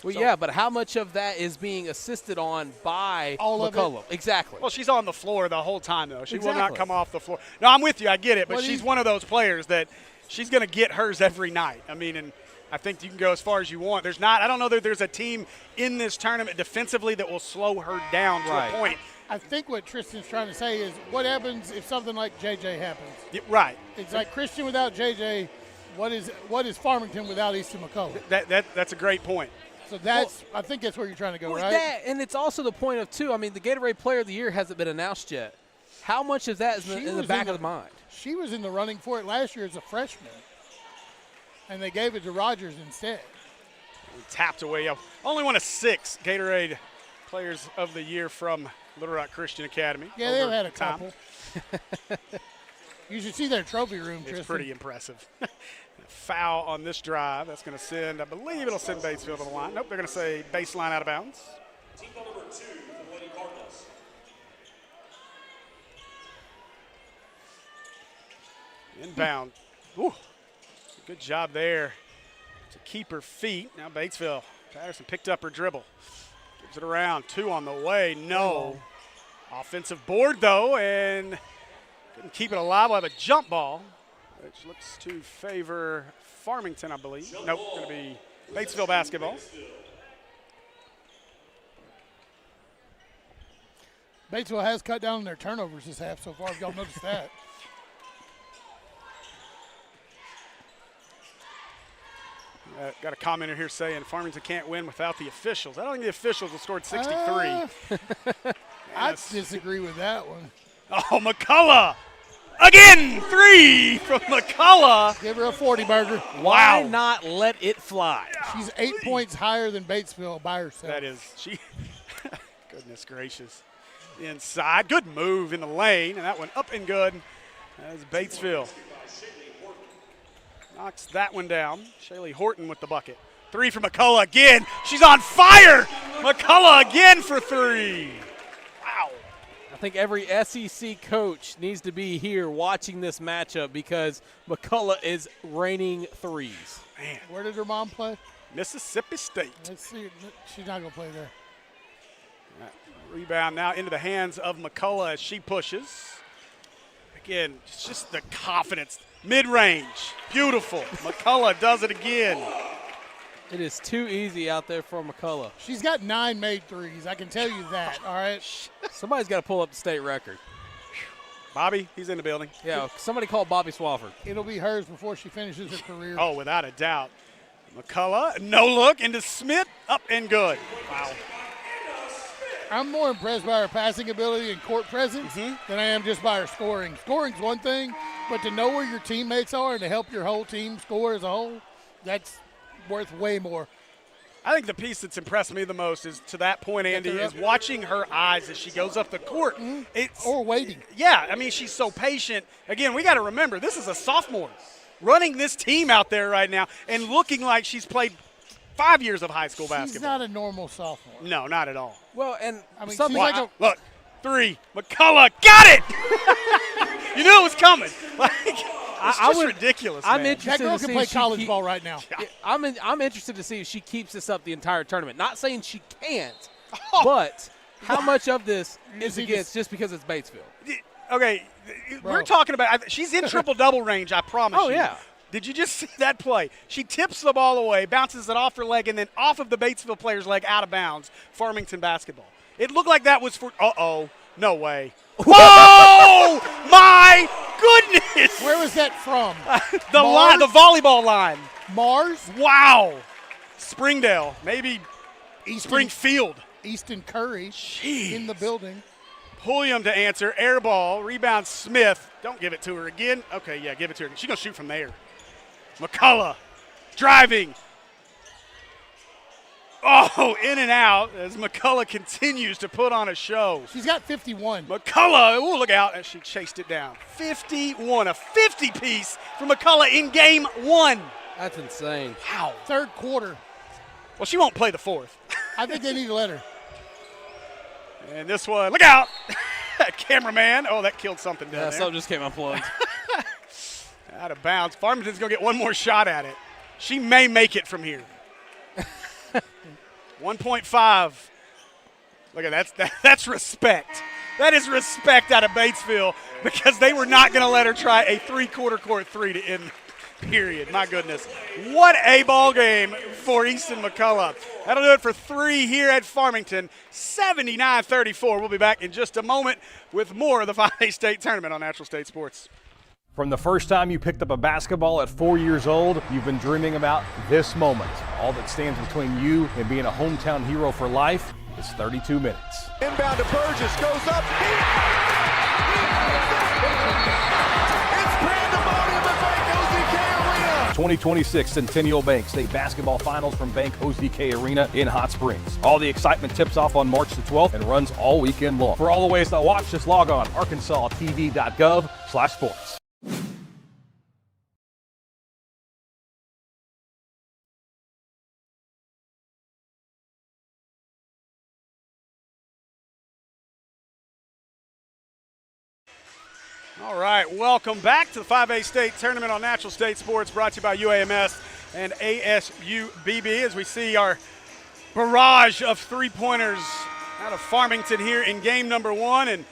Well, yeah, but how much of that is being assisted on by McCullough? Exactly. Well, she's on the floor the whole time, though. She will not come off the floor. No, I'm with you. I get it. But she's one of those players that she's going to get hers every night. I mean, and I think you can go as far as you want. I don't know that there's a team in this tournament defensively that will slow her down to a point. I think what Tristan's trying to say is what happens if something like JJ happens? Yeah, right. It's like Christian without JJ. What is Farmington without Easton McCullough? That's a great point. So I think that's where you're trying to go, right? And it's also the point of, too, I mean, the Gatorade Player of the Year hasn't been announced yet. How much of that is in the back of the mind? She was in the running for it last year as a freshman, and they gave it to Rogers instead. Tapped away. Only one of 6 Gatorade Players of the Year from Little Rock Christian Academy. Yeah, they've had a couple. You should see their trophy room, Tristan. It's pretty impressive. Foul on this drive. That's going to send, I believe it'll send Batesville to the line. Nope, they're going to say baseline out of bounds. Team number 2 for the Lady Cardinals. Inbound. Ooh, good job there to keep her feet. Now Batesville. Patterson picked up her dribble. Gives it around. 2 on the way. No. Offensive board, though, and couldn't keep it alive. We'll have a jump ball, which looks to favor Farmington, I believe. Nope, going to be Batesville basketball. Batesville has cut down on their turnovers this half so far, if y'all noticed that. Got a commenter here saying Farmington can't win without the officials. I don't think the officials have scored 63. I disagree with that one. Oh, McCullough. Again, 3 from McCullough. Give her a 40-burger. Wow. Why not let it fly? She's 8 points higher than Batesville by herself. That is. Goodness gracious. Inside. Good move in the lane, and that one up and good. That's Batesville. Knocks that one down. Shaylee Horton with the bucket. 3 from McCullough again. She's on fire. McCullough again for 3. Wow. I think every SEC coach needs to be here watching this matchup because McCullough is raining threes. Man. Where did her mom play? Mississippi State. Let's see. She's not going to play there. Rebound now into the hands of McCullough as she pushes. Again, it's just the confidence. Mid-range. Beautiful. McCullough does it again. It is too easy out there for McCullough. She's got 9 made threes. I can tell you that, all right? Somebody's got to pull up the state record. Bobby, he's in the building. Yeah, somebody call Bobby Swafford. It'll be hers before she finishes her career. Oh, without a doubt. McCullough, no look into Smith, up and good. Wow. I'm more impressed by her passing ability and court presence than I am just by her scoring. Scoring's one thing, but to know where your teammates are and to help your whole team score as a whole, that's worth way more. I think the piece that's impressed me the most is, to that point, Andy, is watching her eyes as she goes up the court. Or waiting. Yeah, I mean, she's so patient. Again, we got to remember, this is a sophomore running this team out there right now and looking like she's played 5 years of high school basketball. She's not a normal sophomore. No, not at all. Well, and I mean, some she's like a look, 3, McCullough, got it! You knew it was coming. Like, it's just ridiculous, I'm man. interested that girl to can see play if she college ball right now. I'm interested to see if she keeps this up the entire tournament. Not saying she can't, but how much of this is against just because it's Batesville? Okay, we're talking about – she's in triple-double range, I promise you. Oh, yeah. Did you just see that play? She tips the ball away, bounces it off her leg, and then off of the Batesville player's leg out of bounds, Farmington basketball. It looked like that was for – uh-oh, no way. Whoa! My goodness! Where was that from? The volleyball line. Mars? Wow. Springdale, maybe Springfield. Easton Curry in the building. Pulliam to answer, air ball, rebound Smith. Don't give it to her again. Okay, yeah, give it to her. She's going to shoot from there. McCullough driving. Oh, in and out as McCullough continues to put on a show. She's got 51. McCullough, ooh, look out as she chased it down. 51, a 50-piece for McCullough in game 1. That's insane. Wow. Third quarter. Well, she won't play the fourth. I think they need to let her. And this one, look out. Cameraman. Oh, that killed something down there. Something just came unplugged. Out of bounds. Farmington's going to get one more shot at it. She may make it from here. 1.5. Look at that. That's respect. That is respect out of Batesville because they were not going to let her try a three-quarter court three to end period. My goodness. What a ball game for Easton McCullough. That'll do it for 3 here at Farmington. 79-34. We'll be back in just a moment with more of the 5A State Tournament on Natural State Sports. From the first time you picked up a basketball at 4 years old, you've been dreaming about this moment. All that stands between you and being a hometown hero for life is 32 minutes. Inbound to Burgess, goes up. It's pandemonium at Bank OZK Arena. 2026 Centennial Bank State Basketball Finals from Bank OZK Arena in Hot Springs. All the excitement tips off on March the 12th and runs all weekend long. For all the ways to watch, just log on arkansastv.gov/sports. All right, welcome back to the 5A State Tournament on Natural State Sports, brought to you by UAMS and ASUBB, as we see our barrage of three-pointers out of Farmington here in game number 1. And,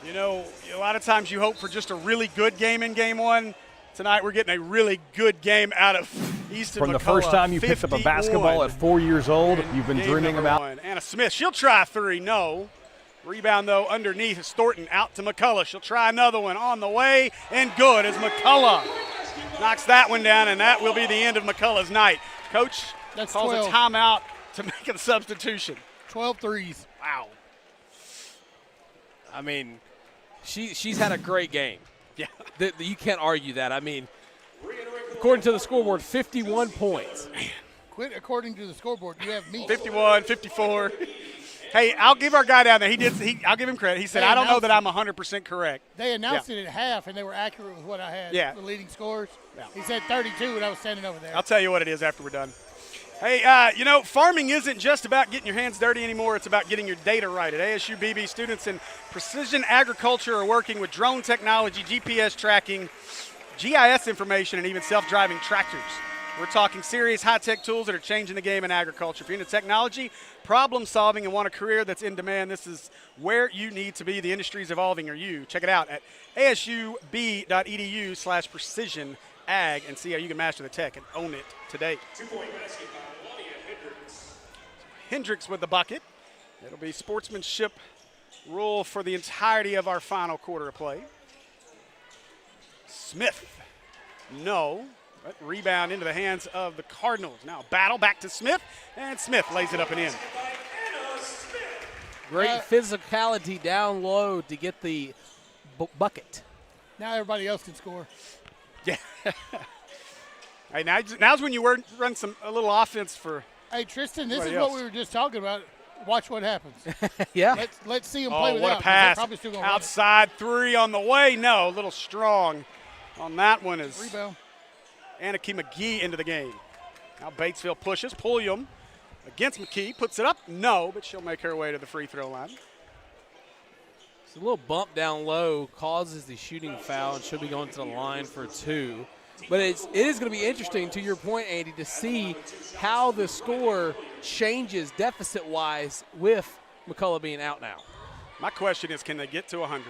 you know, a lot of times you hope for just a really good game in game 1. Tonight we're getting a really good game out of Easton McCullough. From the first time you picked up a basketball at 4 years old, you've been dreaming about. Anna Smith, she'll try 3, no. Rebound, though, underneath is Thornton, out to McCullough. She'll try another one on the way, and good as McCullough knocks that one down, and that will be the end of McCullough's night. Coach calls 12. a timeout to make a substitution. 12 threes. Wow. I mean, she's had a great game. Yeah. You can't argue that. I mean, according to the scoreboard, 51 points. Quit according to the scoreboard. You have me. 51, 54. Hey, I'll give our guy down there. I'll give him credit. He said, I don't know that I'm 100% correct. They announced it at half, and they were accurate with what I had. Yeah. The leading scores. Yeah. He said 32 when I was standing over there. I'll tell you what it is after we're done. Hey, you know, farming isn't just about getting your hands dirty anymore. It's about getting your data right. At ASUBB, students in precision agriculture are working with drone technology, GPS tracking, GIS information, and even self-driving tractors. We're talking serious high-tech tools that are changing the game in agriculture. If you're into technology, problem-solving, and want a career that's in demand, this is where you need to be. The industry's evolving. Are you? Check it out at asub.edu/precision ag and see how you can master the tech and own it today. Hendricks with the bucket. It'll be sportsmanship rule for the entirety of our final quarter of play. Smith, no. But rebound into the hands of the Cardinals. Now battle back to Smith, and Smith lays it up and in. Great physicality down low to get the bucket. Now everybody else can score. Yeah. Hey, now's when you run a little offense for. Hey, Tristan, this is else. what we were just talking about. Watch what happens. Yeah. Let's see them play without. What a pass. Probably still gonna outside three on the way. No, a little strong on that one. Is rebound. Anarchy McGee into the game. Now Batesville pushes. Pulliam against McKee. Puts it up. No, but she'll make her way to the free throw line. So a little bump down low causes the shooting foul, and she'll be going to the line for 2. But it is going to be interesting, to your point, Andy, to see how the score changes deficit-wise with McCullough being out now. My question is, can they get to 100?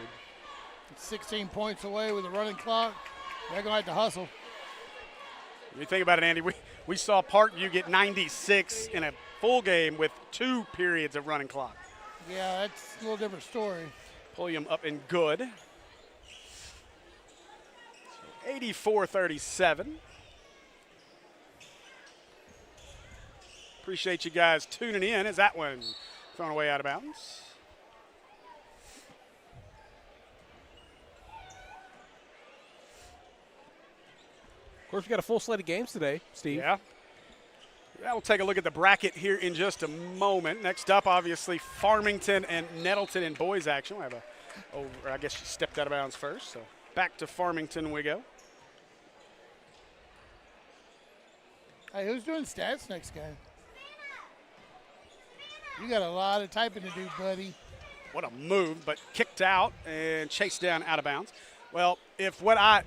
16 points away with a running clock. They're going to have to hustle. When you think about it, Andy, we saw Parkview get 96 in a full game with 2 periods of running clock. Yeah, that's a little different story. Pulliam up and good. 84-37. Appreciate you guys tuning in. Is that one thrown away out of bounds? Of course, we got a full slate of games today, Steve. Yeah. We'll take a look at the bracket here in just a moment. Next up, obviously, Farmington and Nettleton in boys action. We'll have I guess she stepped out of bounds first, so back to Farmington we go. Hey, who's doing stats next game? You got a lot of typing to do, buddy. What a move, but kicked out and chased down out of bounds. Well, if what I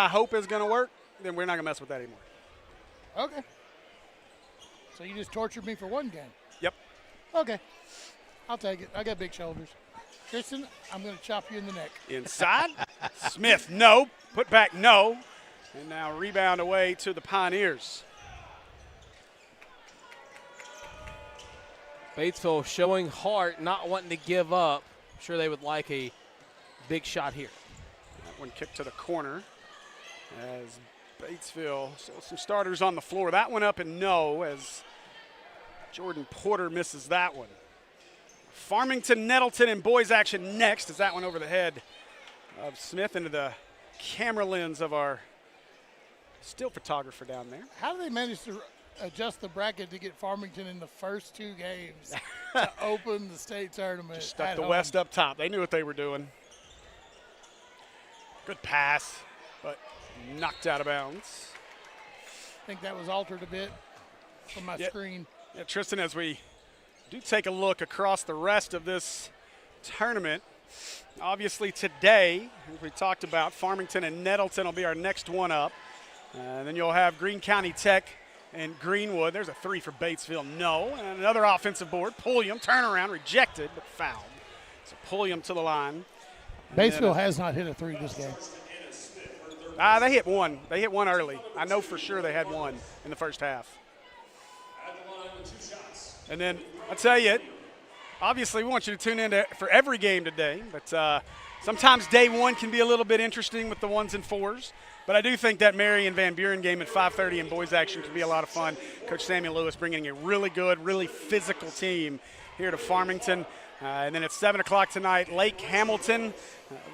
hope is going to work, then we're not going to mess with that anymore. Okay. So you just tortured me for one game? Yep. Okay. I'll take it. I got big shoulders. Tristan, I'm going to chop you in the neck. Inside. Smith, no. Put back, no. And now rebound away to the Pioneers. Batesville showing heart, not wanting to give up. I'm sure they would like a big shot here. That one kicked to the corner as Batesville, still some starters on the floor. That one up and no as Jordan Porter misses that one. Farmington, Nettleton in boys action next as that one over the head of Smith into the camera lens of our still photographer down there. How do they manage to adjust the bracket to get Farmington in the first 2 games to open the state tournament? Just stuck the West up top. They knew what they were doing. Good pass, but knocked out of bounds. I think that was altered a bit from my screen. Yeah, Tristan, as we do take a look across the rest of this tournament, obviously today, as we talked about, Farmington and Nettleton will be our next one up. And then you'll have Greene County Tech and Greenwood. There's a 3 for Batesville, no. And another offensive board. Pulliam, turnaround, rejected, but fouled. So Pulliam to the line. Batesville has not hit a 3 this game. They hit one. They hit one early. I know for sure they had one in the first half. And then I'll tell you, obviously we want you to tune in for every game today, but sometimes day one can be a little bit interesting with the 1s and 4s. But I do think that Marion Van Buren game at 5:30 in boys action can be a lot of fun. Coach Samuel Lewis bringing a really good, really physical team here to Farmington. And then at 7 o'clock tonight, Lake Hamilton.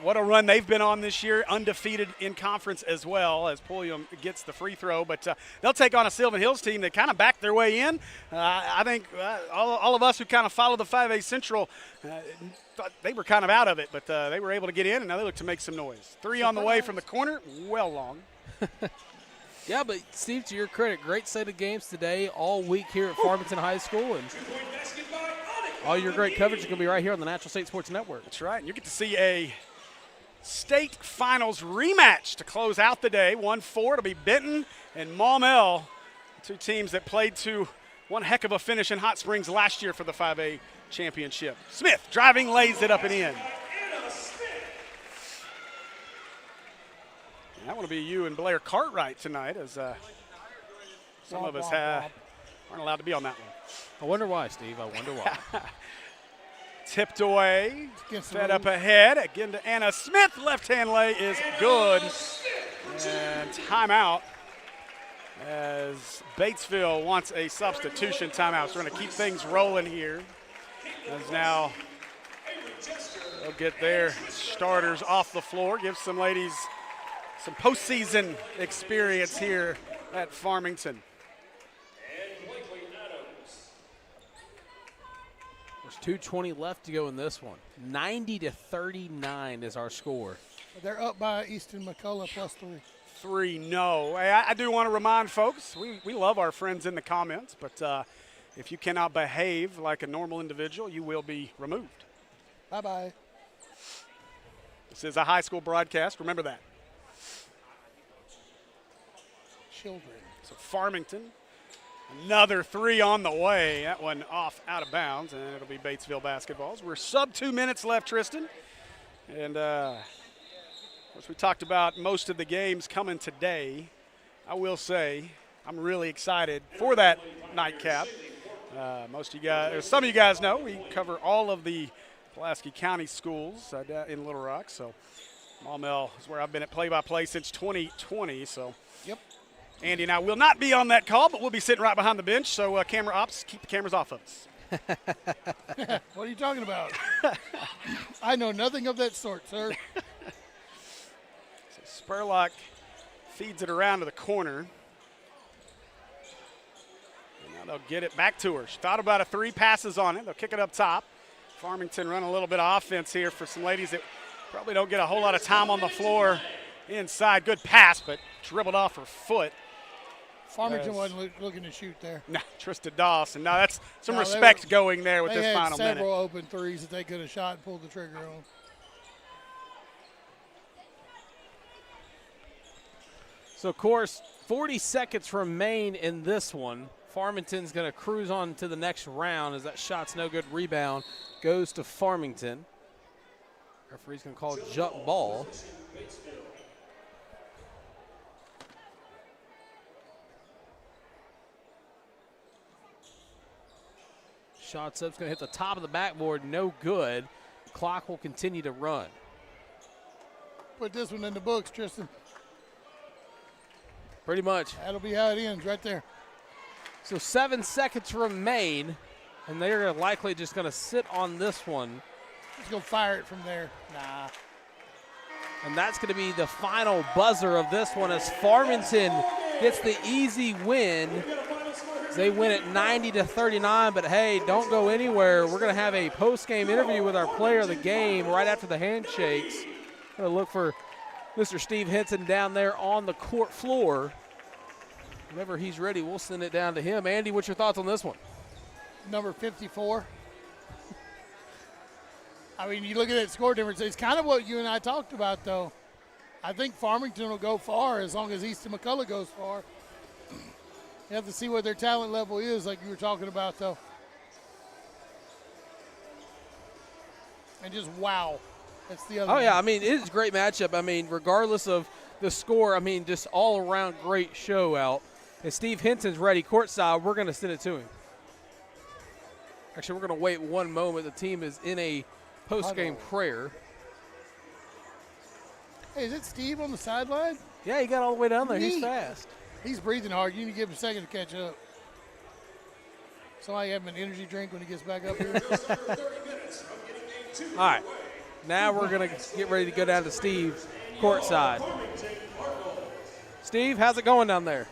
What a run they've been on this year, undefeated in conference as well as Pulliam gets the free throw. But they'll take on a Sylvan Hills team that kind of backed their way in. I think all of us who kind of follow the 5A Central thought they were kind of out of it, but they were able to get in, and now they look to make some noise. 3 on the way from the corner, well long. Yeah, but Steve, to your credit, great set of games today, all week here at Farmington High School. And all your great coverage is going to be right here on the Natural State Sports Network. That's right. And you get to see a state finals rematch to close out the day. 1-4. It'll be Benton and Maumelle, 2 teams that played to one heck of a finish in Hot Springs last year for the 5A championship. Smith driving, lays it up and in. And that will be you and Blair Cartwright tonight, as some of us aren't allowed to be on that one. I wonder why, Steve. I wonder why. Tipped away, fed up ahead, again to Anna Smith. Left-hand lay is good. And timeout as Batesville wants a substitution timeout. So we're going to keep things rolling here. As now they'll get their starters off the floor, give some ladies some postseason experience here at Farmington. There's 2:20 left to go in this one. 90-39 is our score. They're up by Easton McCullough +3. 3-0. Hey, I do want to remind folks, we love our friends in the comments, but if you cannot behave like a normal individual, you will be removed. Bye-bye. This is a high school broadcast. Remember that. Children. So Farmington, another 3 on the way. That one off out of bounds, and it'll be Batesville basketballs. We're sub 2 minutes left, Tristan. And, of course, we talked about most of the games coming today. I will say I'm really excited for that nightcap. Most of you guys, or some of you guys know, we cover all of the Pulaski County schools in Little Rock. So Maumelle is where I've been at play-by-play since 2020. So yep. Andy and I will not be on that call, but we'll be sitting right behind the bench. So camera ops, keep the cameras off of us. What are you talking about? I know nothing of that sort, sir. So Spurlock feeds it around to the corner. And now they'll get it back to her. She thought about a 3, passes on it. They'll kick it up top. Farmington run a little bit of offense here for some ladies that probably don't get a whole lot of time on the floor inside. Good pass, but dribbled off her foot. Farmington wasn't looking to shoot there. No, Trista Dawson. No, that's some respect going there with this final minute. They had several open threes that they could have shot and pulled the trigger on. So, of course, 40 seconds remain in this one. Farmington's going to cruise on to the next round as that shot's no good. Rebound goes to Farmington. Referee's going to call jump ball. Shot's up's going to hit the top of the backboard, no good. Clock will continue to run. Put this one in the books, Tristan. Pretty much. That'll be how it ends right there. So 7 seconds remain, and they're likely just going to sit on this one. Just go fire it from there. Nah. And that's going to be the final buzzer of this one as Farmington gets the easy win. They win at 90-39, but hey, don't go anywhere. We're going to have a post-game interview with our player of the game right after the handshakes. Going to look for Mr. Steve Henson down there on the court floor. Whenever he's ready, we'll send it down to him. Andy, what's your thoughts on this one? Number 54. I mean, you look at that score difference. It's kind of what you and I talked about, though. I think Farmington will go far as long as Easton McCullough goes far. You have to see what their talent level is, like you were talking about, though. And just wow. That's the other one. Yeah, I mean, it is a great matchup. I mean, regardless of the score, I mean, just all-around great show out. And Steve Henson's ready courtside. We're going to send it to him. Actually, we're going to wait one moment. The team is in a post-game prayer. Hey, is it Steve on the sideline? Yeah, he got all the way down there. He's fast. He's breathing hard. You need to give him a second to catch up. Somebody have him an energy drink when he gets back up here. All right. Now we're going to get ready to go down to Steve courtside. Steve, how's it going down there?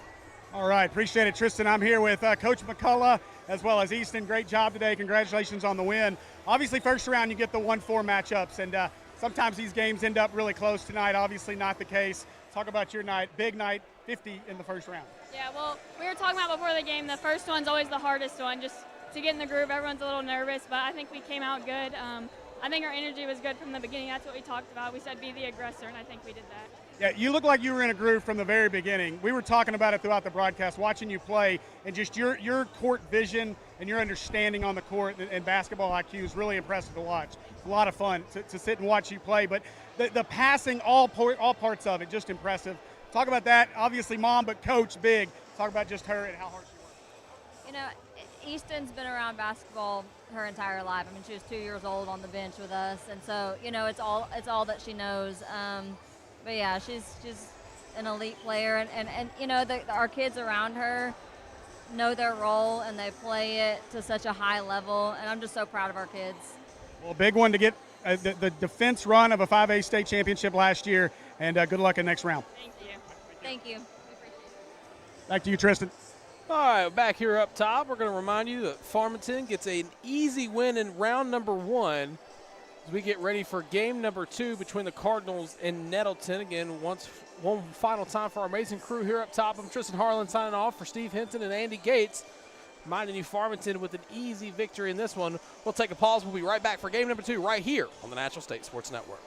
All right. Appreciate it, Tristan. I'm here with Coach McCullough as well as Easton. Great job today. Congratulations on the win. Obviously, first round, you get the 1-4 matchups, and sometimes these games end up really close tonight. Obviously not the case. Talk about your night. Big night, 50 in the first round. Yeah, well, we were talking about before the game, the first one's always the hardest one, just to get in the groove. Everyone's a little nervous, but I think we came out good. I think our energy was good from the beginning. That's what we talked about. We said be the aggressor, and I think we did that. Yeah, you look like you were in a groove from the very beginning. We were talking about it throughout the broadcast, watching you play, and just your court vision and your understanding on the court and basketball IQ is really impressive to watch. It's a lot of fun to sit and watch you play, but the passing, all parts of it, just impressive. Talk about that. Obviously, mom, but coach, big. Talk about just her and how hard she works. You know, Easton's been around basketball her entire life. I mean, she was 2 years old on the bench with us, and so it's all that she knows. But yeah, she's an elite player, and our kids around her know their role and they play it to such a high level, and I'm just so proud of our kids. Well, a big one to get the defense run of a 5A state championship last year, and good luck in the next round. Thank you. Thank you. We appreciate it. Back to you, Tristan. All right, back here up top, we're going to remind you that Farmington gets an easy win in round number 1 as we get ready for game number 2 between the Cardinals and Nettleton. Again, one final time for our amazing crew here up top. I'm Tristan Harlan signing off for Steve Hinton and Andy Gates. Reminding you, Farmington with an easy victory in this one. We'll take a pause. We'll be right back for game number 2 right here on the Natural State Sports Network.